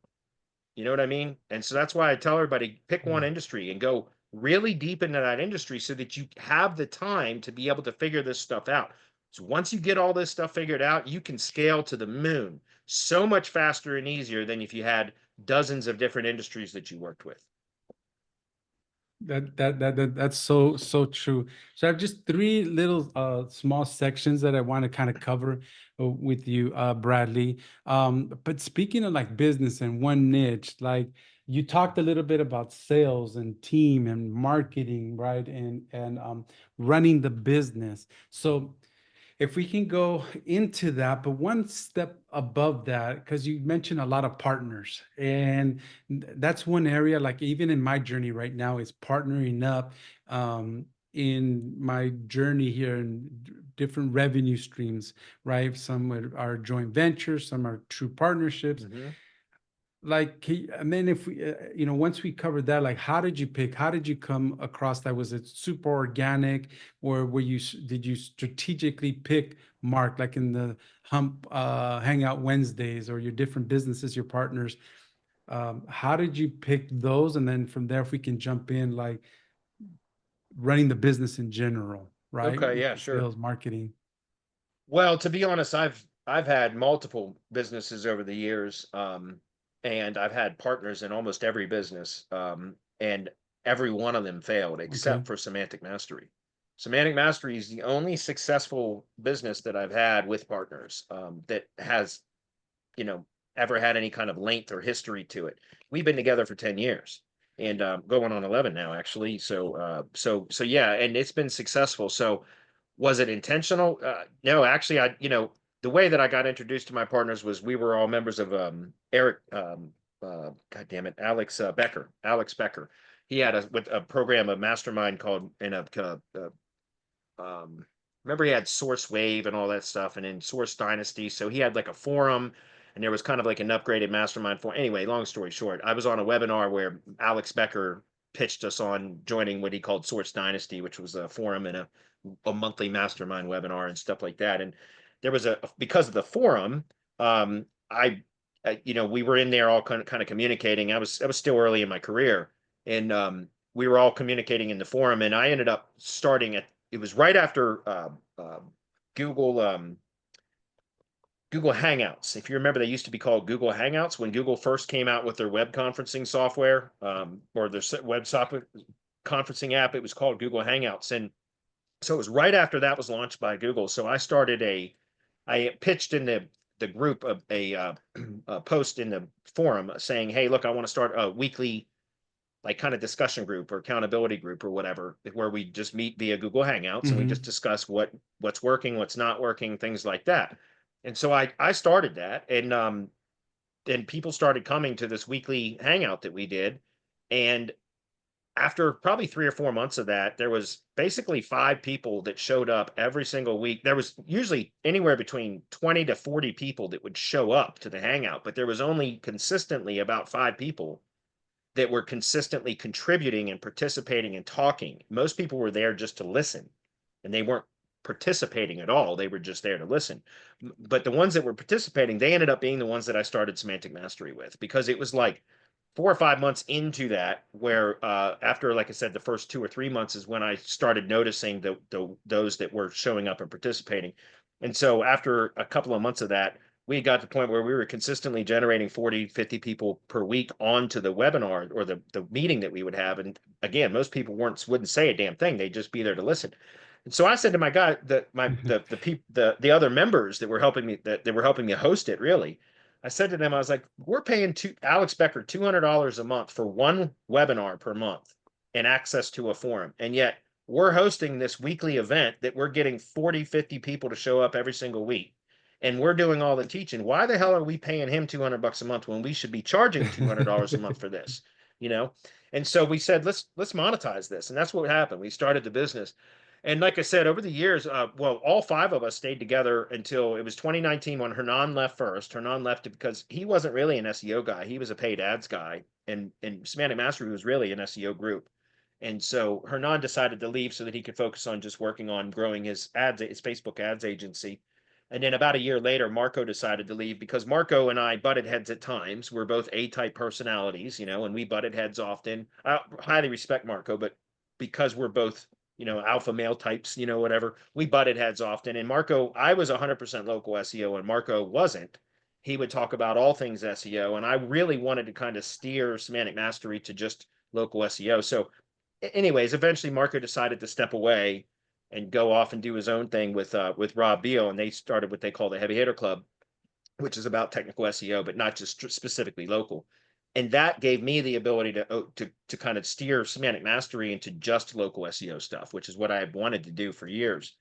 You know what I mean? And so that's why I tell everybody pick one Yeah. industry and go really deep into that industry so that you have the time to be able to figure this stuff out. So once you get all this stuff figured out, you can scale to the moon so much faster and easier than if you had dozens of different industries that you worked with. That's so true. So I have just three little small sections that I want to kind of cover with you, Bradley. But speaking of like business and one niche, like you talked a little bit about sales and team and marketing, right? And running the business. So if we can go into that, but one step above that, because you mentioned a lot of partners, and that's one area, like even in my journey right now, is partnering up in my journey here in different revenue streams, right? Some are joint ventures, some are true partnerships, Mhm. like and then if we once we covered that, like how did you come across that? Was it super organic, or did you strategically pick Mark, like in the hump hangout Wednesdays, or your different businesses, your partners? How did you pick those? And then from there, if we can jump in, like running the business in general, right, Okay, with yeah, the sure. sales marketing. Well, to be honest, I've had multiple businesses over the years, and I've had partners in almost every business, and every one of them failed Okay. except for Semantic Mastery. Semantic Mastery is the only successful business that I've had with partners, that has, you know, ever had any kind of length or history to it. We've been together for 10 years. and going on 11 now, actually. So yeah, and it's been successful. So was it intentional? No, actually, the way that I got introduced to my partners was we were all members of Eric, God damn it, Alex Becker. He had a program, a mastermind called in remember he had Source Wave and all that stuff, and in Source Dynasty. So he had like a forum, and there was kind of like an upgraded mastermind forum. Anyway, long story short, I was on a webinar where Alex Becker pitched us on joining what he called Source Dynasty, which was a forum and a monthly mastermind webinar and stuff like that. And there was because of the forum, we were in there all kind of communicating. I was still early in my career, and we were all communicating in the forum, and I ended up starting it was right after Google Google Hangouts. If you remember, they used to be called Google Hangouts when Google first came out with their web conferencing software, or their web software conferencing app. It was called Google Hangouts, and so it was right after that was launched by Google. So I pitched in the group of a post in the forum saying, "Hey, look, I want to start a weekly like kind of discussion group or accountability group or whatever, where we just meet via Google Hangouts and we just discuss what's working, what's not working, things like that." And so I started that, and then people started coming to this weekly hangout that we did. And after probably 3 or 4 months of that, there was basically 5 people that showed up every single week. There was usually anywhere between 20 to 40 people that would show up to the hangout, but there was only consistently about 5 people that were consistently contributing and participating and talking. Most people were there just to listen, and they weren't participating at all. They were just there to listen. But the ones that were participating, they ended up being the ones that I started Semantic Mastery with, because it was like 4 or 5 months into that, where after, like I said, the first 2 or 3 months is when I started noticing those that were showing up and participating. And so after a couple of months of that, we got to the point where we were consistently generating 40, 50 people per week onto the webinar or the meeting that we would have. And again, most people wouldn't say a damn thing. They'd just be there to listen. And so I said to my guy, the other members that were helping me host it, really, I said to them, I was like, we're paying Alex Becker $200 a month for one webinar per month and access to a forum. And yet we're hosting this weekly event that we're getting 40, 50 people to show up every single week. And we're doing all the teaching. Why the hell are we paying him $200 a month when we should be charging $200 a month for this? You know? And so we said, let's monetize this. And that's what happened. We started the business. And like I said, over the years, all 5 of us stayed together until it was 2019 when Hernan left first. Hernan left because he wasn't really an SEO guy. He was a paid ads guy. And Semantic Mastery was really an SEO group. And so Hernan decided to leave so that he could focus on just working on growing his Facebook ads agency. And then about a year later, Marco decided to leave because Marco and I butted heads at times. We're both A-type personalities, and we butted heads often. I highly respect Marco, but because we're both, alpha male types, whatever, we butted heads often. And Marco, I was 100% local SEO and Marco wasn't. He would talk about all things SEO. And I really wanted to kind of steer Semantic Mastery to just local SEO. So anyways, eventually Marco decided to step away and go off and do his own thing with Rob Beal, and they started what they call the Heavy Hitter Club, which is about technical SEO, but not just specifically local. And that gave me the ability to kind of steer Semantic Mastery into just local SEO stuff, which is what I had wanted to do for years.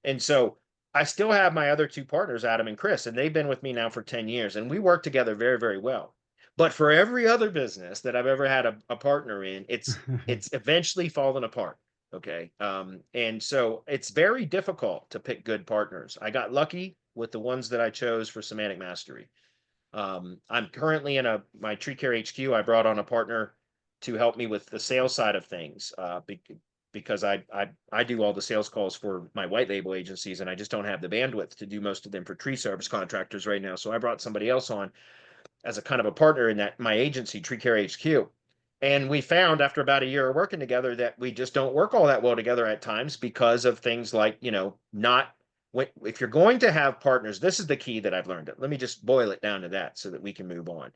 And so I still have my other 2 partners, Adam and Chris, and they've been with me now for 10 years, and we work together very, very well. But for every other business that I've ever had a partner in, it's eventually fallen apart. Okay. And so it's very difficult to pick good partners. I got lucky with the ones that I chose for Semantic Mastery. I'm currently in my Tree Care HQ. I brought on a partner to help me with the sales side of things, because I do all the sales calls for my white label agencies, and I just don't have the bandwidth to do most of them for tree service contractors right now. So I brought somebody else on as a kind of a partner in my agency, Tree Care HQ. And we found after about a year of working together that we just don't work all that well together at times because of things like, if you're going to have partners, this is the key that I've learned. Let me just boil it down to that so that we can move on.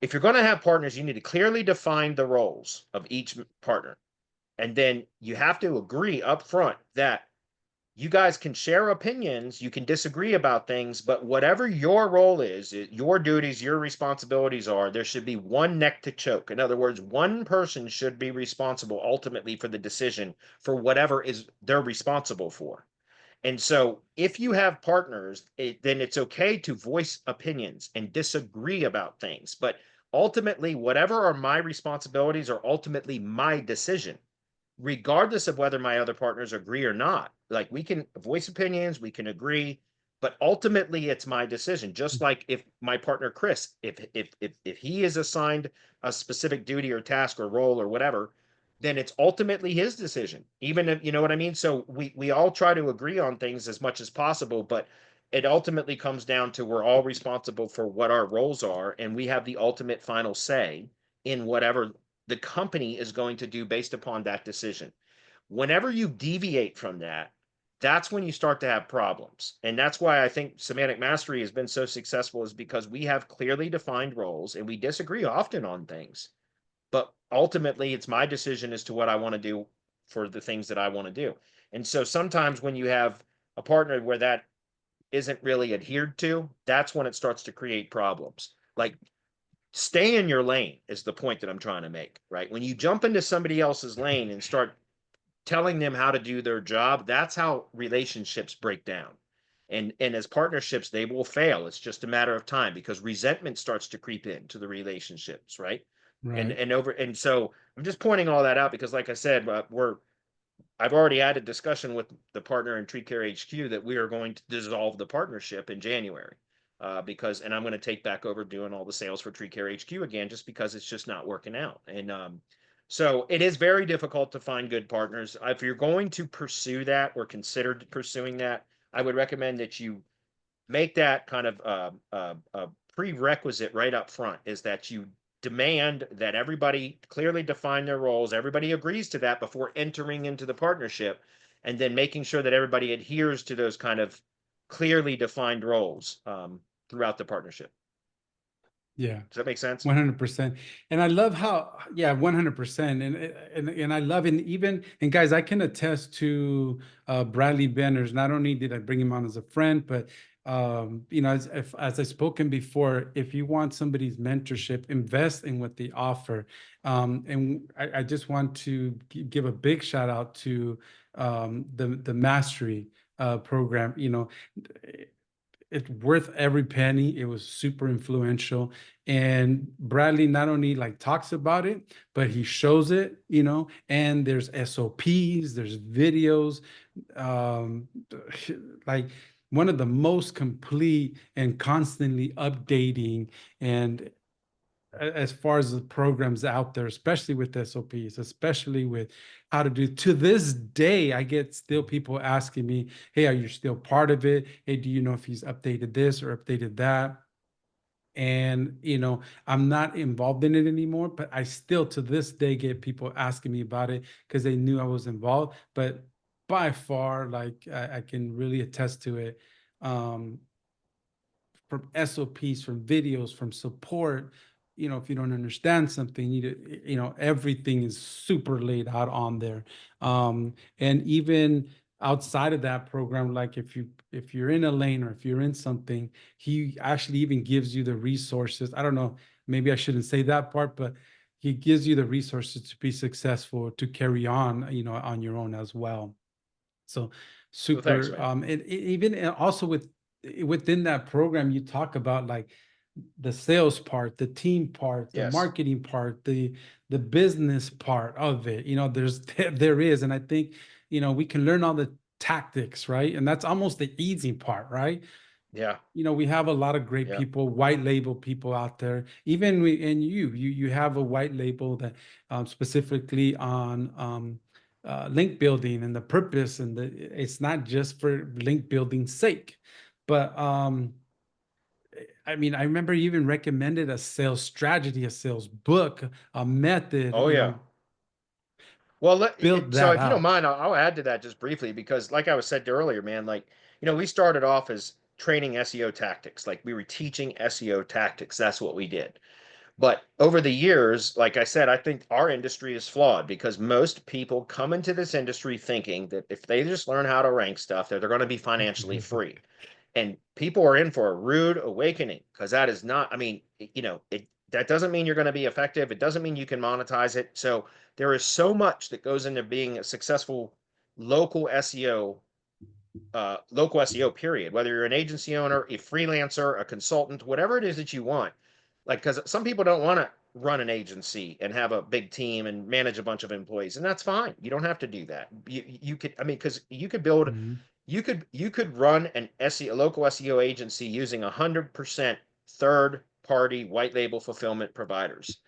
If you're going to have partners, you need to clearly define the roles of each partner. And then you have to agree up front that you guys can share opinions, you can disagree about things, but whatever your role is, your duties, your responsibilities are, there should be one neck to choke. In other words, one person should be responsible ultimately for the decision for whatever is they're responsible for. And so if you have partners, then it's okay to voice opinions and disagree about things. But ultimately, whatever are my responsibilities are ultimately my decision, regardless of whether my other partners agree or not. Like we can voice opinions, we can agree, but ultimately it's my decision. Just like if my partner Chris, if he is assigned a specific duty or task or role or whatever, then it's ultimately his decision. Even if you know what I mean. So we all try to agree on things as much as possible, but it ultimately comes down to we're all responsible for what our roles are, and we have the ultimate final say in whatever the company is going to do based upon that decision. Whenever you deviate from that, that's when you start to have problems. And that's why I think semantic mastery has been so successful, is because we have clearly defined roles and we disagree often on things. But ultimately, it's my decision as to what I want to do for the things that I want to do. And so sometimes when you have a partner where that isn't really adhered to, that's when it starts to create problems. Like stay in your lane is the point that I'm trying to make, right? When you jump into somebody else's lane and start telling them how to do their job, that's how relationships break down. And as partnerships, they will fail. It's just a matter of time because resentment starts to creep into the relationships, right? Right. And so I'm just pointing all that out because, like I said, I've already had a discussion with the partner in Tree Care HQ that we are going to dissolve the partnership in January. Because, and I'm going to take back over doing all the sales for Tree Care HQ again, just because it's just not working out. And so it is very difficult to find good partners. If you're going to pursue that or consider pursuing that, I would recommend that you make that kind of a prerequisite right up front, is that you demand that everybody clearly define their roles, everybody agrees to that before entering into the partnership, and then making sure that everybody adheres to those kind of clearly defined roles throughout the partnership. Yeah. Does that make sense? 100%. And I love how, yeah, 100%. And I love, and even, and guys, I can attest to Bradley Benners. Not only did I bring him on as a friend, but as I spoken before, if you want somebody's mentorship, invest in what they offer. And I just want to give a big shout out to the mastery program. It's worth every penny. It was super influential. And Bradley not only like talks about it, but he shows it, and there's SOPs, there's videos, um, like one of the most complete and constantly updating and as far as the programs out there, especially with SOPs, especially with how to do. To this day, I get still people asking me, "Hey, are you still part of it? Hey, do you know if he's updated this or updated that?" And I'm not involved in it anymore, but I still to this day get people asking me about it because they knew I was involved. But by far, like I can really attest to it. Um, from SOPs, from videos, from support. If you don't understand something, everything is super laid out on there. And even outside of that program, like if you're in a lane or if you're in something, he actually even gives you the resources. I don't know, maybe I shouldn't say that part, but he gives you the resources to be successful, to carry on, on your own as well. So Well, thanks, super. man. Even also within that program, you talk about like the sales part, the team part, the Yes. marketing part, the business part of it. There's there is, and I think we can learn all the tactics, right? And that's almost the easy part, right? Yeah. We have a lot of great Yeah. people, white label people out there. Even and you have a white label that specifically on link building and the purpose, and it's not just for link building's sake. But I mean, I remember you even recommended a sales strategy, a sales book, a method, Oh yeah. Well, build so that if you don't out. mind, I'll add to that just briefly because, like I was said earlier, man, like we started off as training SEO tactics, like we were teaching SEO tactics. That's what we did. But over the years, like I said, I think our industry is flawed because most people come into this industry thinking that if they just learn how to rank stuff, that they're going to be financially free. And people are in for a rude awakening because that is not, I mean, that doesn't mean you're going to be effective. It doesn't mean you can monetize it. So there is so much that goes into being a successful local SEO, local SEO period, whether you're an agency owner, a freelancer, a consultant, whatever it is that you want. Like, because some people don't want to run an agency and have a big team and manage a bunch of employees, and that's fine. You don't have to do that. You could, I mean, because you could build, Mhm. you could run an SEO, a local SEO agency using 100% third party white label fulfillment providers,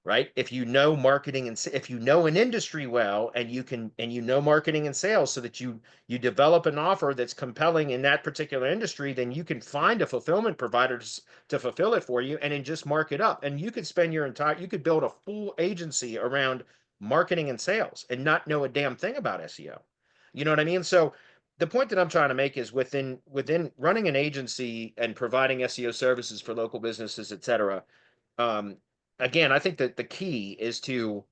right? If you know marketing and if you know an industry well, and you know marketing and sales, so that you develop an offer that's compelling in that particular industry, then you can find a fulfillment provider to fulfill it for you and then just mark it up. And you could spend you could build a full agency around marketing and sales and not know a damn thing about SEO. You know what I mean? So the point that I'm trying to make is within running an agency and providing SEO services for local businesses, et cetera. Um, Again, I think that the key is to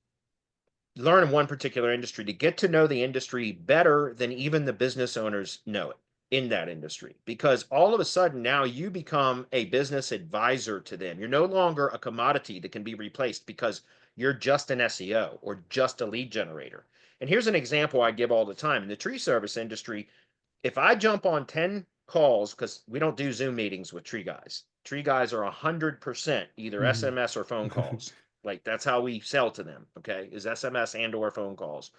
learn in one particular industry, to get to know the industry better than even the business owners know it in that industry, because all of a sudden now you become a business advisor to them. You're no longer a commodity that can be replaced because you're just an SEO or just a lead generator. And here's an example I give all the time in the tree service industry. If I jump on 10 calls, because we don't do Zoom meetings with tree guys. Tree guys are 100% either Mhm. SMS or phone calls. Like, that's how we sell to them. Okay, is SMS and or phone calls.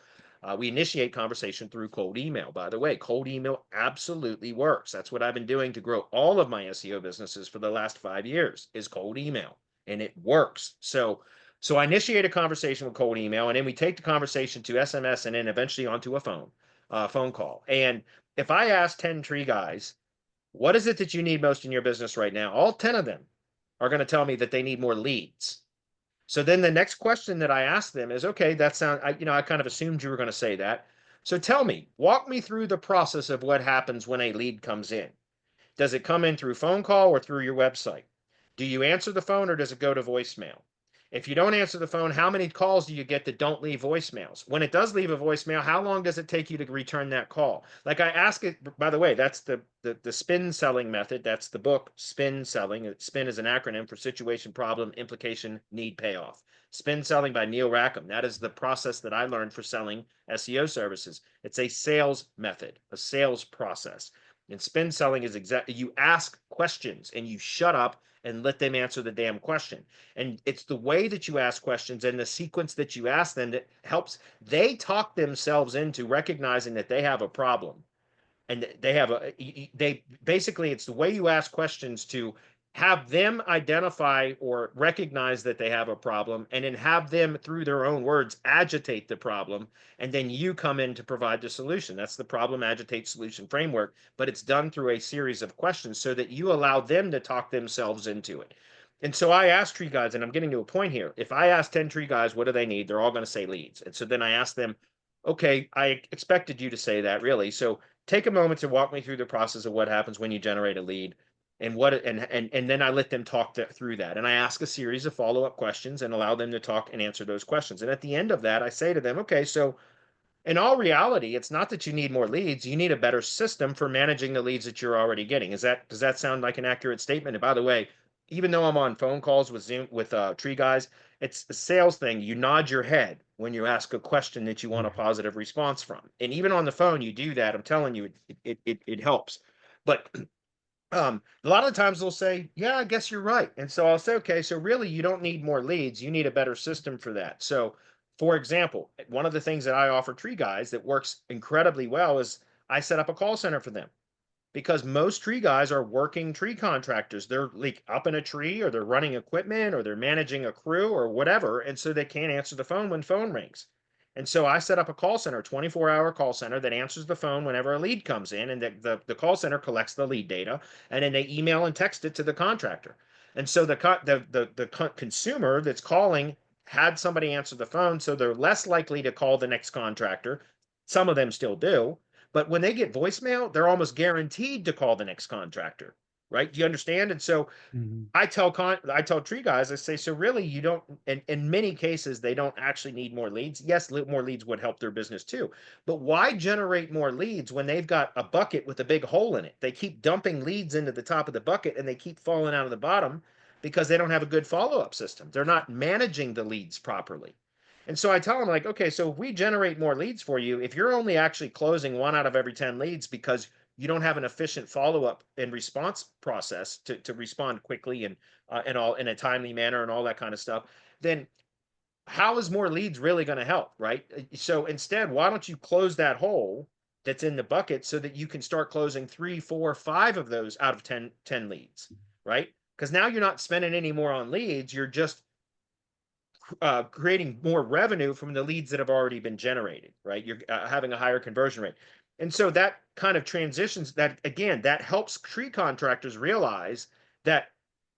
We initiate conversation through cold email. By the way, cold email absolutely works. That's what I've been doing to grow all of my SEO businesses for the last 5 years, is cold email, and it works. So I initiate a conversation with cold email, and then we take the conversation to SMS, and then eventually onto a phone call. And if I ask 10 tree guys, what is it that you need most in your business right now? All 10 of them are going to tell me that they need more leads. So then the next question that I ask them is, okay, I kind of assumed you were going to say that. So tell me, walk me through the process of what happens when a lead comes in. Does it come in through phone call or through your website? Do you answer the phone or does it go to voicemail? If you don't answer the phone, how many calls do you get that don't leave voicemails? When it does leave a voicemail, how long does it take you to return that call? Like, I ask it, by the way, that's the spin selling method. That's the book, Spin Selling. Spin is an acronym for situation, problem, implication, need, payoff. Spin Selling by Neil Rackham. That is the process that I learned for selling SEO services. It's a sales method, a sales process. And spin selling is exactly, you ask questions and you shut up and let them answer the damn question. And it's the way that you ask questions and the sequence that you ask them that helps. They talk themselves into recognizing that they have a problem, and they basically, it's the way you ask questions to have them identify or recognize that they have a problem, and then have them, through their own words, agitate the problem, and then you come in to provide the solution. That's the problem agitate solution framework, but it's done through a series of questions so that you allow them to talk themselves into it. And so I ask tree guys, and I'm getting to a point here. If I ask 10 tree guys, what do they need? They're all going to say leads. And so then I ask them, okay, I expected you to say that, really. So take a moment to walk me through the process of what happens when you generate a lead, and then I let them talk through that. And I ask a series of follow-up questions and allow them to talk and answer those questions. And at the end of that, I say to them, okay, so in all reality, it's not that you need more leads, you need a better system for managing the leads that you're already getting. Does that sound like an accurate statement? And by the way, even though I'm on phone calls with Zoom with tree guys, it's a sales thing. You nod your head when you ask a question that you want a positive response from. And even on the phone, you do that. I'm telling you, it helps. But a lot of the times they'll say, yeah, I guess you're right. And so I'll say, okay, so really you don't need more leads. You need a better system for that. So, for example, one of the things that I offer tree guys that works incredibly well is I set up a call center for them, because most tree guys are working tree contractors. They're like up in a tree, or they're running equipment, or they're managing a crew or whatever. And so they can't answer the phone when phone rings. And so I set up a call center, 24-hour call center that answers the phone whenever a lead comes in, and the call center collects the lead data, and then they email and text it to the contractor. And so the consumer that's calling had somebody answer the phone, so they're less likely to call the next contractor. Some of them still do, but when they get voicemail, they're almost guaranteed to call the next contractor. right? Do you understand? And so Mhm. I tell tree guys, I say, so really you don't, in many cases, they don't actually need more leads. Yes, more leads would help their business too. But why generate more leads when they've got a bucket with a big hole in it? They keep dumping leads into the top of the bucket and they keep falling out of the bottom because they don't have a good follow-up system. They're not managing the leads properly. And so I tell them, like, okay, so if we generate more leads for you, if you're only actually closing 1 out of every 10 leads because you don't have an efficient follow-up and response process to respond quickly and all in a timely manner and all that kind of stuff, then how is more leads really going to help, right? So instead, why don't you close that hole that's in the bucket so that you can start closing 3, 4, 5 of those out of 10 leads, right? Because now you're not spending any more on leads, you're just creating more revenue from the leads that have already been generated, right? You're having a higher conversion rate. And so that kind of transitions that again, that helps tree contractors realize that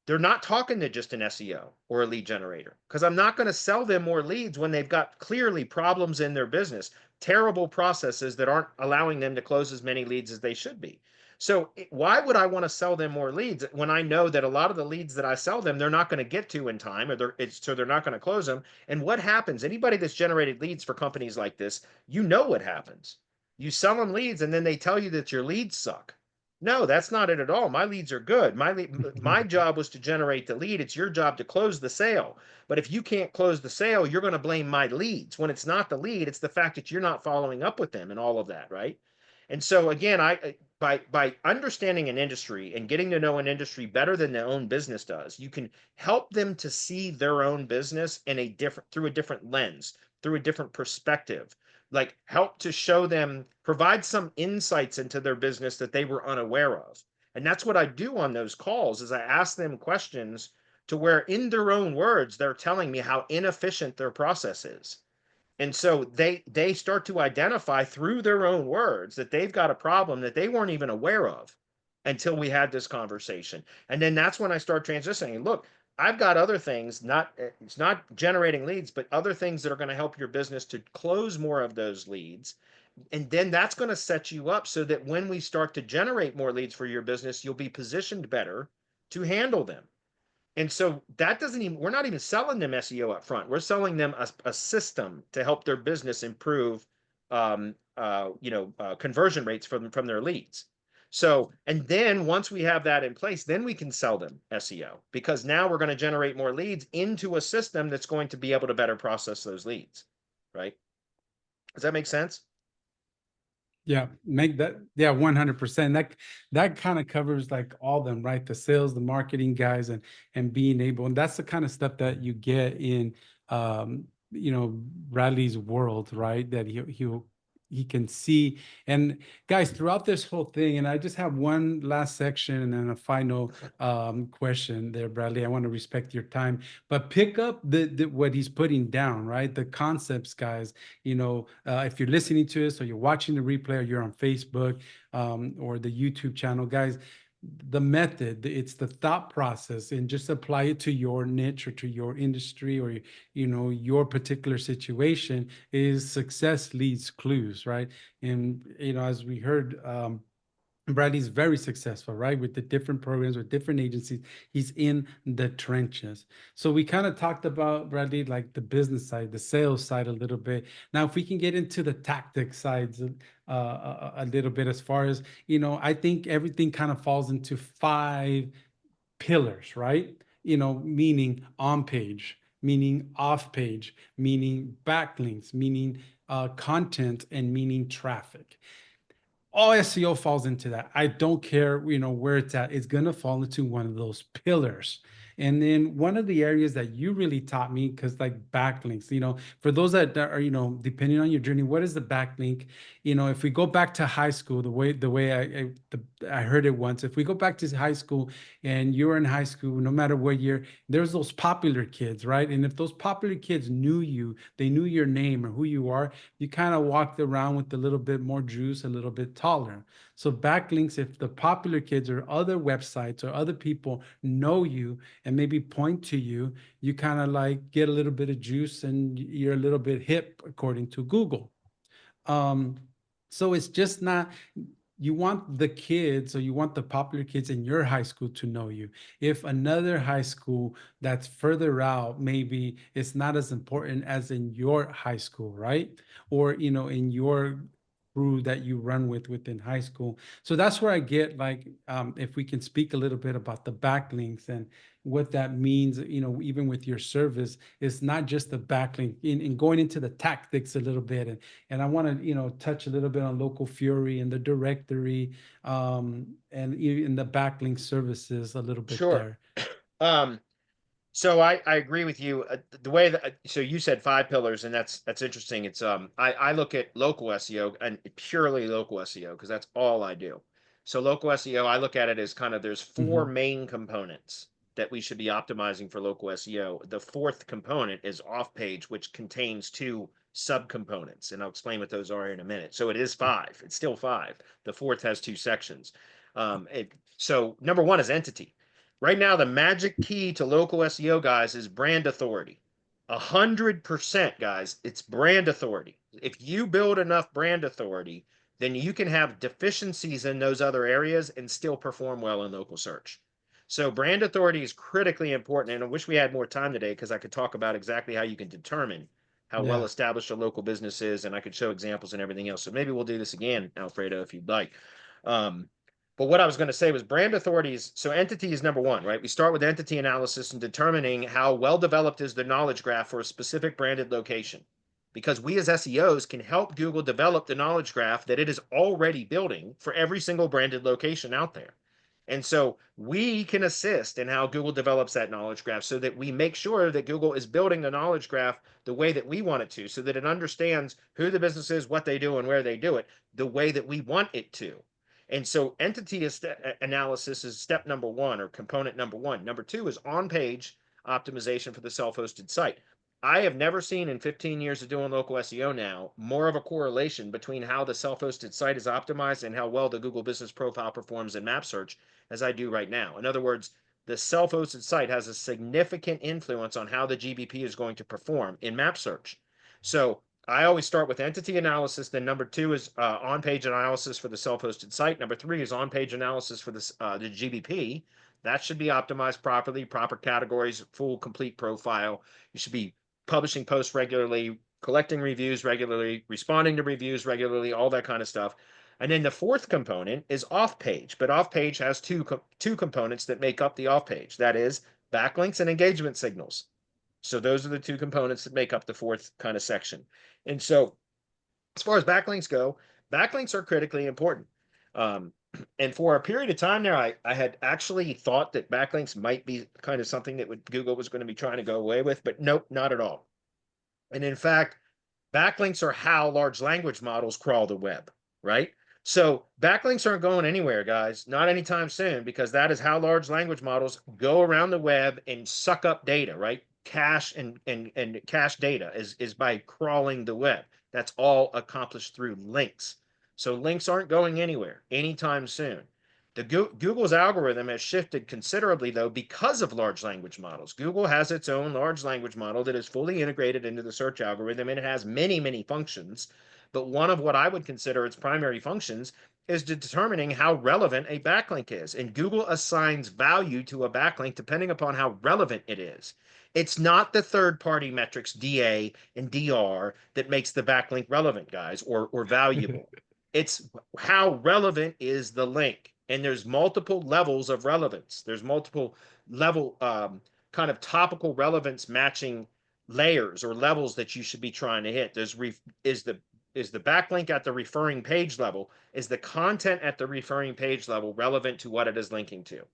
they're not talking to just an SEO or a lead generator because I'm not going to sell them more leads when they've got clearly problems in their business, terrible processes that aren't allowing them to close as many leads as they should be. So why would I want to sell them more leads when I know that a lot of the leads that I sell them, they're not going to get to in time, or so they're not going to close them. And what happens? Anybody that's generated leads for companies like this, you know what happens. You sell them leads, and then they tell you that your leads suck. No, that's not it at all. My leads are good. My job was to generate the lead. It's your job to close the sale. But if you can't close the sale, you're going to blame my leads. When it's not the lead, it's the fact that you're not following up with them and all of that, right? And so again, I by understanding an industry and getting to know an industry better than their own business does, you can help them to see their own business in a different through a different lens, through a different perspective. Like help to show them, provide some insights into their business that they were unaware of. And that's what I do on those calls is I ask them questions to where in their own words they're telling me how inefficient their process is. And so they start to identify through their own words that they've got a problem that they weren't even aware of until we had this conversation. And then that's when I start transitioning. Look, I've got other things, not it's not generating leads, but other things that are going to help your business to close more of those leads. And then that's going to set you up so that when we start to generate more leads for your business, you'll be positioned better to handle them. And so that doesn't even, we're not even selling them SEO up front. We're selling them a system to help their business improve, conversion rates from their leads. So, and then once we have that in place, then we can sell them SEO because now we're going to generate more leads into a system that's going to be able to better process those leads. Right. Does that make sense? Yeah, make that, yeah, 100%. That kind of covers like all them, right? The sales, the marketing guys, and being able, and that's the kind of stuff that you get in Bradley's world, right? That he can see. And guys, throughout this whole thing, and I just have one last section and then a final question there, Bradley. I want to respect your time, but pick up the what he's putting down, right? The concepts, guys. If you're listening to us or you're watching the replay or you're on Facebook or the YouTube channel, guys, the method, it's the thought process, and just apply it to your niche or to your industry or your particular situation. Is success leaves clues, right? And as we heard, Bradley's very successful, right? With the different programs, with different agencies. He's in the trenches. So we kind of talked about, Bradley, like the business side, the sales side a little bit. Now, if we can get into the tactic sides a little bit, as far as, I think everything kind of falls into 5 pillars, right? Meaning on page, meaning off page, meaning backlinks, meaning content, and meaning traffic. All SEO falls into that. I don't care, where it's at. It's going to fall into one of those pillars. And then one of the areas that you really taught me, because like backlinks, for those that are, depending on your journey, what is the backlink? If we go back to high school, the way I heard it once, if we go back to high school and you were in high school, no matter what year, there's those popular kids, right? And if those popular kids knew you, they knew your name or who you are, you kind of walked around with a little bit more juice, a little bit taller. So backlinks, if the popular kids or other websites or other people know you and maybe point to you, you kind of like get a little bit of juice and you're a little bit hip according to Google. So it's just not, you want the kids, or you want the popular kids in your high school to know you. If another high school that's further out, maybe it's not as important as in your high school, right? Or, in your crew that you run with within high school. So that's where I get like, if we can speak a little bit about the backlinks and what that means, even with your service, it's not just the backlink in going into the tactics a little bit. And I want to, touch a little bit on local fury and the directory, and even the backlink services a little bit Sure. there. Um, so I agree with you. The way that so you said five pillars, and that's interesting. It's I look at local SEO and purely local SEO because that's all I do. So local SEO, I look at it as kind of there's four Hmm. main components that we should be optimizing for local SEO. The fourth component is off page, which contains two subcomponents, and I'll explain what those are in a minute. So it is five. It's still five. The fourth has two sections. So number one is entity. Right now, the magic key to local SEO, guys, is brand authority. 100%, guys, it's brand authority. If you build enough brand authority, then you can have deficiencies in those other areas and still perform well in local search. So brand authority is critically important. And I wish we had more time today because I could talk about exactly how you can determine how well Yeah. established a local business is, and I could show examples and everything else. So maybe we'll do this again, Alfredo, if you'd like. Um, but what I was going to say was brand authorities. So entity is number one, right? We start with entity analysis and determining how well developed is the knowledge graph for a specific branded location. Because we as SEOs can help Google develop the knowledge graph that it is already building for every single branded location out there. And so we can assist in how Google develops that knowledge graph so that we make sure that Google is building the knowledge graph the way that we want it to, so that it understands who the business is, what they do, and where they do it the way that we want it to. And so entity analysis is step number one, or component number one. Number two is on-page optimization for the self-hosted site. I have never seen in 15 years of doing local SEO now more of a correlation between how the self-hosted site is optimized and how well the Google Business Profile performs in map search as I do right now. In other words, the self-hosted site has a significant influence on how the GBP is going to perform in map search. So I always start with entity analysis. Then number two is on-page analysis for the self-hosted site. Number three is on-page analysis for the GBP. That should be optimized properly, proper categories, full complete profile. You should be publishing posts regularly, collecting reviews regularly, responding to reviews regularly, all that kind of stuff. And then the fourth component is off-page, but off-page has two components that make up the off-page. That is backlinks and engagement signals. So those are the two components that make up the fourth kind of section. And so as far as backlinks go, backlinks are critically important. Um, and for a period of time there, I had actually thought that backlinks might be kind of something that Google was going to be trying to go away with, but nope, not at all. And in fact, backlinks are how large language models crawl the web, right? So backlinks aren't going anywhere, guys, not anytime soon, because that is how large language models go around the web and suck up data, right? Cache and cache data is by crawling the web. That's all accomplished through links. So links aren't going anywhere anytime soon. Google's algorithm has shifted considerably, though, because of large language models. Google has its own large language model that is fully integrated into the search algorithm, and it has many, many functions. But one of what I would consider its primary functions is determining how relevant a backlink is. And Google assigns value to a backlink depending upon how relevant it is. It's not the third-party metrics, DA and DR, that makes the backlink relevant, guys, or valuable. It's how relevant is the link. And there's multiple levels of relevance. There's multiple level kind of topical relevance matching layers or levels that you should be trying to hit. Is the backlink at the referring page level? Is the content at the referring page level relevant to what it is linking to?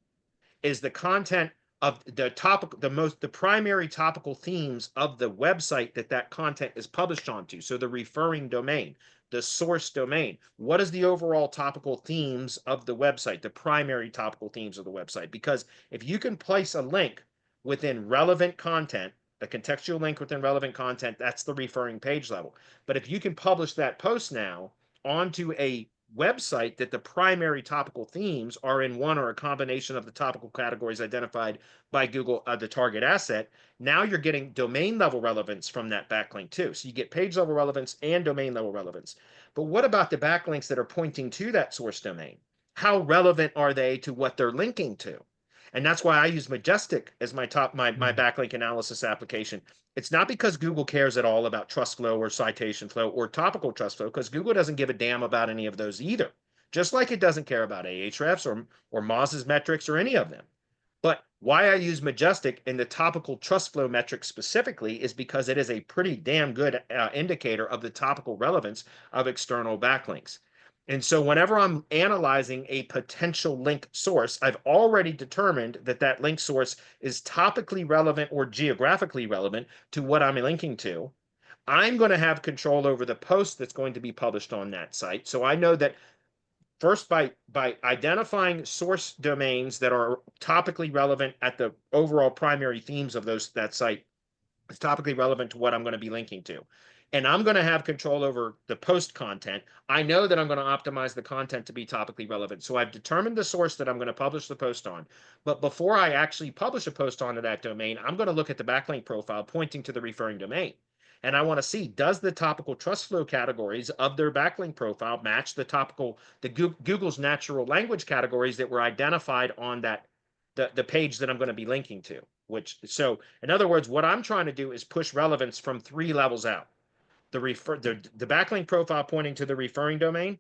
Is the content of the primary topical themes of the website that content is published onto? So the referring domain, the source domain. What is the overall topical themes of the website, the primary topical themes of the website? Because if you can place a link within relevant content, a contextual link within relevant content, that's the referring page level. But if you can publish that post now onto a website that the primary topical themes are in one or a combination of the topical categories identified by Google, the target asset, now you're getting domain level relevance from that backlink too. So you get page level relevance and domain level relevance. But what about the backlinks that are pointing to that source domain? How relevant are they to what they're linking to? And that's why I use Majestic as my backlink analysis application. It's not because Google cares at all about trust flow or citation flow or topical trust flow, because Google doesn't give a damn about any of those either. Just like it doesn't care about Ahrefs or Moz's metrics or any of them. But why I use Majestic in the topical trust flow metric specifically is because it is a pretty damn good indicator of the topical relevance of external backlinks. And so whenever I'm analyzing a potential link source, I've already determined that that link source is topically relevant or geographically relevant to what I'm linking to. I'm going to have control over the post that's going to be published on that site. So I know that first, by identifying source domains that are topically relevant at the overall primary themes of that site, it's topically relevant to what I'm going to be linking to. And I'm going to have control over the post content. I know that I'm going to optimize the content to be topically relevant. So I've determined the source that I'm going to publish the post on. But before I actually publish a post onto that domain, I'm going to look at the backlink profile pointing to the referring domain. And I want to see, does the topical trust flow categories of their backlink profile match Google's natural language categories that were identified on the page that I'm going to be linking to? So in other words, what I'm trying to do is push relevance from 3 levels out. The backlink profile pointing to the referring domain,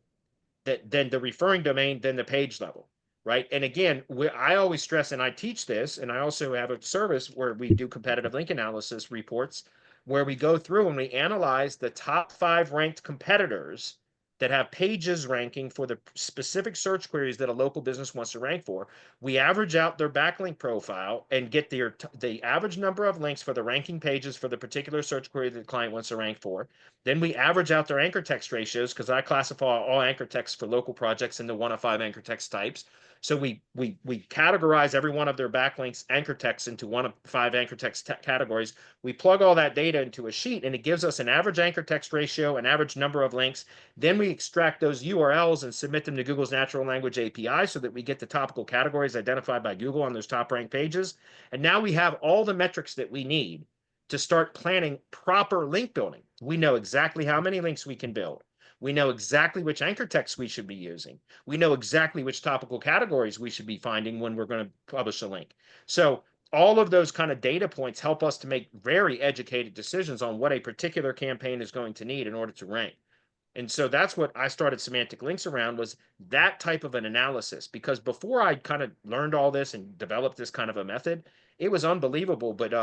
then the referring domain, then the page level, right? And again, I always stress, and I teach this, and I also have a service where we do competitive link analysis reports, where we go through and we analyze the top 5 ranked competitors that have pages ranking for the specific search queries that a local business wants to rank for. We average out their backlink profile and get the average number of links for the ranking pages for the particular search query that the client wants to rank for. Then we average out their anchor text ratios, because I classify all anchor text for local projects into 1 of 5 anchor text types. So we categorize every one of their backlinks anchor texts into 1 of 5 anchor text categories. We plug all that data into a sheet, and it gives us an average anchor text ratio, an average number of links. Then we extract those URLs and submit them to Google's natural language API so that we get the topical categories identified by Google on those top ranked pages. And now we have all the metrics that we need to start planning proper link building. We know exactly how many links we can build. We know exactly which anchor text we should be using. We know exactly which topical categories we should be finding when we're going to publish a link. So all of those kind of data points help us to make very educated decisions on what a particular campaign is going to need in order to rank. And so that's what I started Semantic Links around, was that type of an analysis. Because before I kind of learned all this and developed this kind of a method, it was unbelievable. But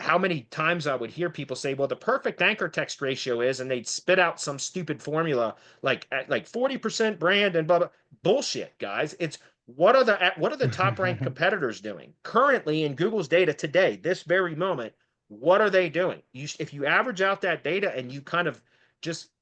how many times I would hear people say, well, the perfect anchor text ratio is, and they'd spit out some stupid formula like 40% brand and blah, blah. Bullshit, guys. It's what are the top ranked competitors doing currently in Google's data today, this very moment? What are they doing? If you average out that data and you kind of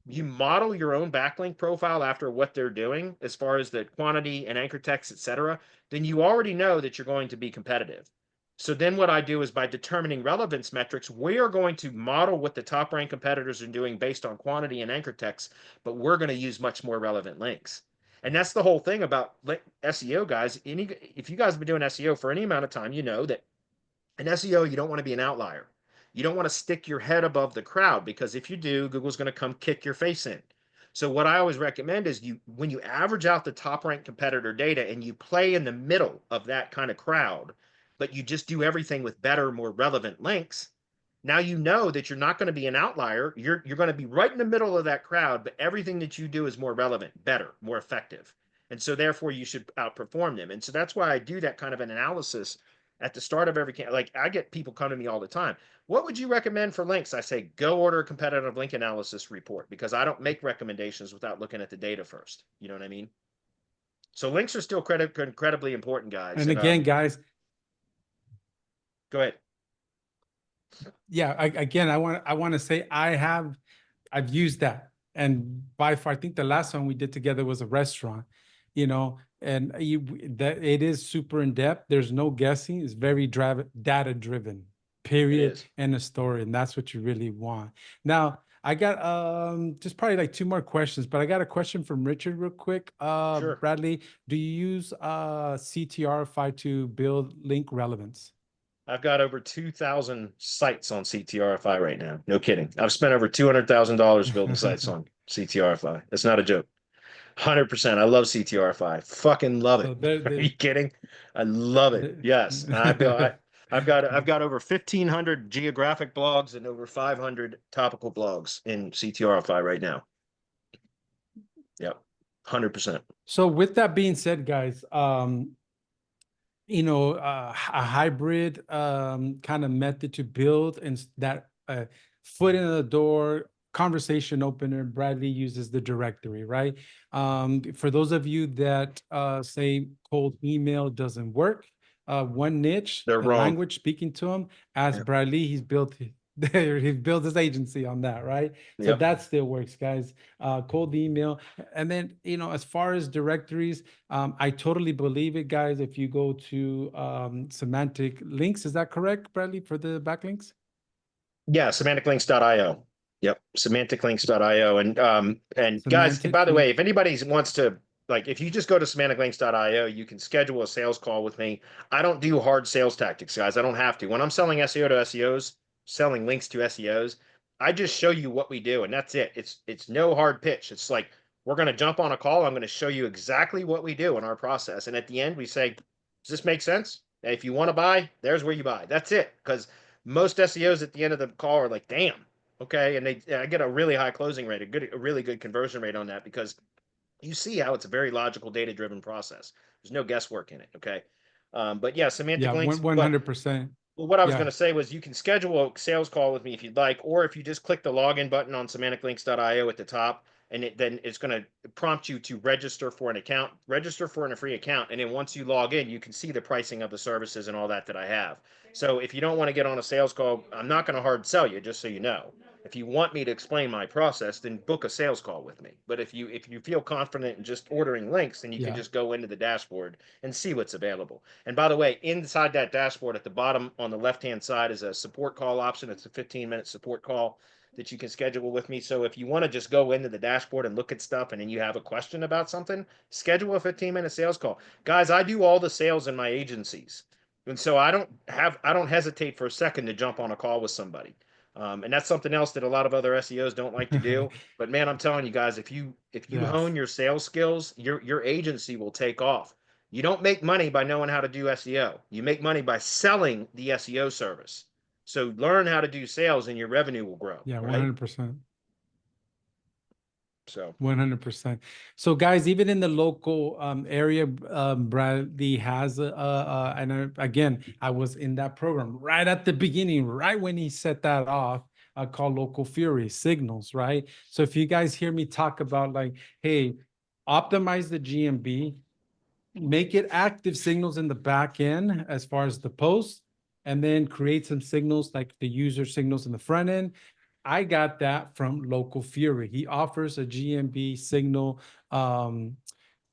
you model your own backlink profile after what they're doing as far as the quantity and anchor text, etc., then you already know that you're going to be competitive. So then what I do is, by determining relevance metrics, we are going to model what the top ranked competitors are doing based on quantity and anchor text, but we're going to use much more relevant links. And that's the whole thing about SEO, guys. If you guys have been doing SEO for any amount of time, you know that in SEO, you don't want to be an outlier. You don't want to stick your head above the crowd, because if you do, Google's going to come kick your face in. So what I always recommend is, when you average out the top ranked competitor data and you play in the middle of that kind of crowd, but you just do everything with better, more relevant links, now you know that you're not going to be an outlier. You're going to be right in the middle of that crowd, but everything that you do is more relevant, better, more effective. And so therefore you should outperform them. And so that's why I do that kind of an analysis at the start of every like I get people come to me all the time. What would you recommend for links? I say, go order a competitive link analysis report, because I don't make recommendations without looking at the data first. You know what I mean? So links are still incredibly important, guys. And again, guys, go ahead. Yeah, I want to say I've used that, and by far, I think the last one we did together was a restaurant, and that it is super in depth. There's no guessing. It's very data driven, period, and a story, and that's what you really want. Now, I got just probably like 2 more questions, but I got a question from Richard real quick. Sure. Bradley, do you use CTRFI to build link relevance? I've got over 2,000 sites on CTRFI right now. No kidding. I've spent over $200,000 building sites on CTRFI. That's not a joke. 100%. I love CTRFI. Fucking love So it. Are there, you kidding? I love it. Yes. there. I've got over 1,500 geographic blogs and over 500 topical blogs in CTRFI right now. Yep. 100%. So with that being said, guys, a hybrid kind of method to build and that foot in the door conversation opener. Bradley uses the directory, right? For those of you that say cold email doesn't work, one niche, They're the wrong. language speaking to him, ask Yep. Bradley. He's built he built his agency on that, right? So Yep. that still works, guys. Cold email. And then, as far as directories, I totally believe it, guys. If you go to semantic links, is that correct, Bradley, for the backlinks? Yeah, semanticlinks.io. Yep, semanticlinks.io. And guys, Semantic by the way, if links. anybody wants to, like, if you just go to semanticlinks.io, you can schedule a sales call with me. I don't do hard sales tactics, guys. I don't have to. When I'm selling SEO to SEOs, selling links to SEOs, I just show you what we do, and that's it. It's no hard pitch. It's like we're going to jump on a call. I'm going to show you exactly what we do in our process, and at the end, we say, "Does this make sense? If you want to buy, there's where you buy." That's it, because most SEOs at the end of the call are like, "Damn, okay," and I get a really high closing rate, a really good conversion rate on that because you see how it's a very logical, data-driven process. There's no guesswork in it. Okay, but yeah, semantic Yeah, links. one But 100%. well, what I was going Yeah. to say was you can schedule a sales call with me if you'd like, or if you just click the login button on semanticlinks.io at the top, and then it's going to prompt you to register for an account, register for a free account. And then once you log in, you can see the pricing of the services and all that I have. So if you don't want to get on a sales call, I'm not going to hard sell you, just so you know. If you want me to explain my process, then book a sales call with me. But if you feel confident in just ordering links, then you can Yeah. just go into the dashboard and see what's available. And by the way, inside that dashboard at the bottom on the left-hand side is a support call option. It's a 15-minute support call that you can schedule with me. So if you want to just go into the dashboard and look at stuff and then you have a question about something, schedule a 15-minute sales call. Guys, I do all the sales in my agencies. And so I don't hesitate for a second to jump on a call with somebody. And that's something else that a lot of other SEOs don't like to do. But man, I'm telling you guys, if you hone Yes. your sales skills, your agency will take off. You don't make money by knowing how to do SEO. You make money by selling the SEO service. So learn how to do sales and your revenue will grow, Yeah, right? 100%. So 100%. So, guys, even in the local area, Bradley has again, I was in that program right at the beginning, right when he set that off, called Local Fury Signals, right? So, if you guys hear me talk about like, hey, optimize the GMB, make it active signals in the back end as far as the post, and then create some signals like the user signals in the front end. I got that from Local Fury. He offers a GMB signal kind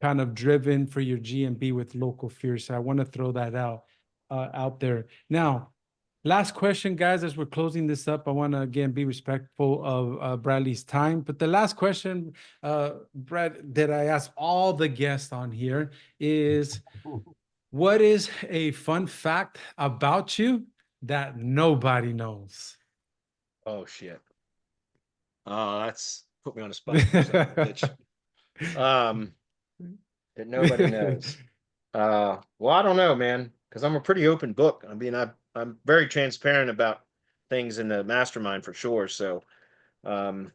of driven for your GMB with Local Fury. So I want to throw that out there. Now, last question, guys, as we're closing this up, I want to again be respectful of Bradley's time. But the last question, Brad, that I ask all the guests on here is, what is a fun fact about you that nobody knows? oh shit. Oh, that's put me on the spot. Son of a bitch. Um, that nobody knows. Well, I don't know, man, because I'm a pretty open book. I mean, I'm very transparent about things in the mastermind for sure. So um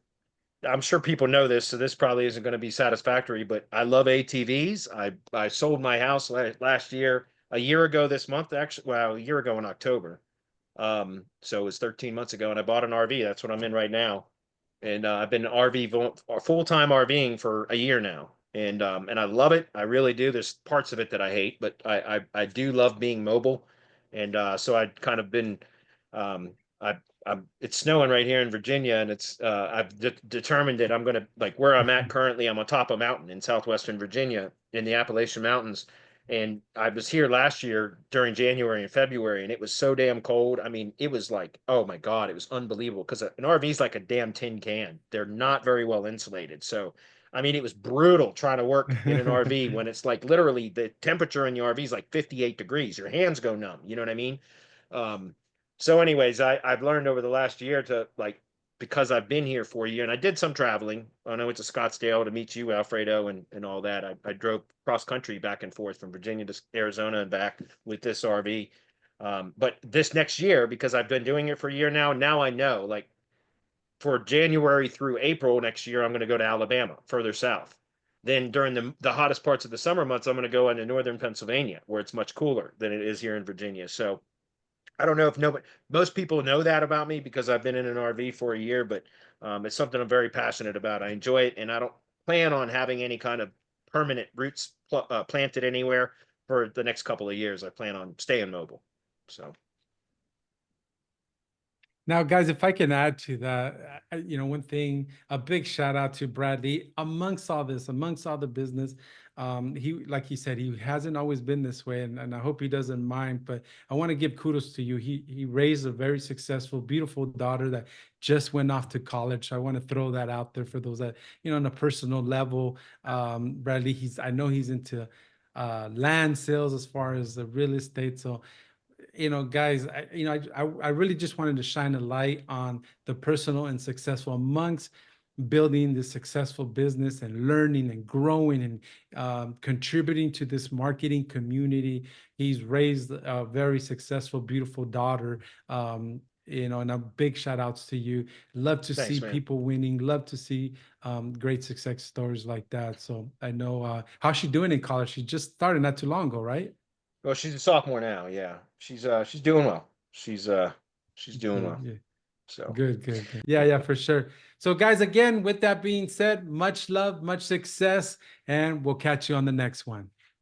I'm sure people know this, so this probably isn't going to be satisfactory, but I love ATVs. I sold my house last year, a year ago this month, actually, well, a year ago in October. So it was 13 months ago, and I bought an RV. That's what I'm in right now. And I've been full-time RVing for a year now. And I love it. I really do. There's parts of it that I hate, but I do love being mobile. And so I've kind of been um it's snowing right here in Virginia, and I've determined that I'm gonna, like, where I'm at currently, I'm on top of a mountain in southwestern Virginia in the Appalachian Mountains. And I was here last year during January and February, and it was so damn cold. I mean, it was like, oh my God, it was unbelievable because an RV is like a damn tin can. They're not very well insulated. So, I mean, it was brutal trying to work in an RV when it's like literally the temperature in the RV is like 58 degrees. Your hands go numb. You know what I mean? Um, so anyways, I've learned over the last year to, like, because I've been here for a year and I did some traveling. When I went to Scottsdale to meet you, Alfredo, and all that. I drove cross country back and forth from Virginia to Arizona and back with this RV. But this next year, because I've been doing it for a year now I know, like, for January through April next year, I'm going to go to Alabama, further south. Then during the hottest parts of the summer months, I'm going to go into northern Pennsylvania, where it's much cooler than it is here in Virginia. So I don't know if most people know that about me because I've been in an RV for a year, but it's something I'm very passionate about. I enjoy it, and I don't plan on having any kind of permanent roots planted anywhere for the next couple of years. I plan on staying mobile. So. Now, guys, if I can add to that, one thing, a big shout out to Bradley. Amongst all this, amongst all the business, he, like he said, he hasn't always been this way, and I hope he doesn't mind. But I want to give kudos to you. He raised a very successful, beautiful daughter that just went off to college. I want to throw that out there for those that, on a personal level. Bradley, I know he's into land sales as far as the real estate. So guys, I really just wanted to shine a light on the personal and successful amongst building this successful business and learning and growing and contributing to this marketing community. He's raised a very successful, beautiful daughter. And a big shout outs to you. Love to Thanks, see man. people winning. Love to see great success stories like that. So I know how's she doing in college? She just started not too long ago, right? Well, she's a sophomore now. Yeah, she's doing well. She's doing Good, well. yeah. So. Good, good, good. Yeah, yeah, for sure. So, guys, again, with that being said, much love, much success, and we'll catch you on the next one.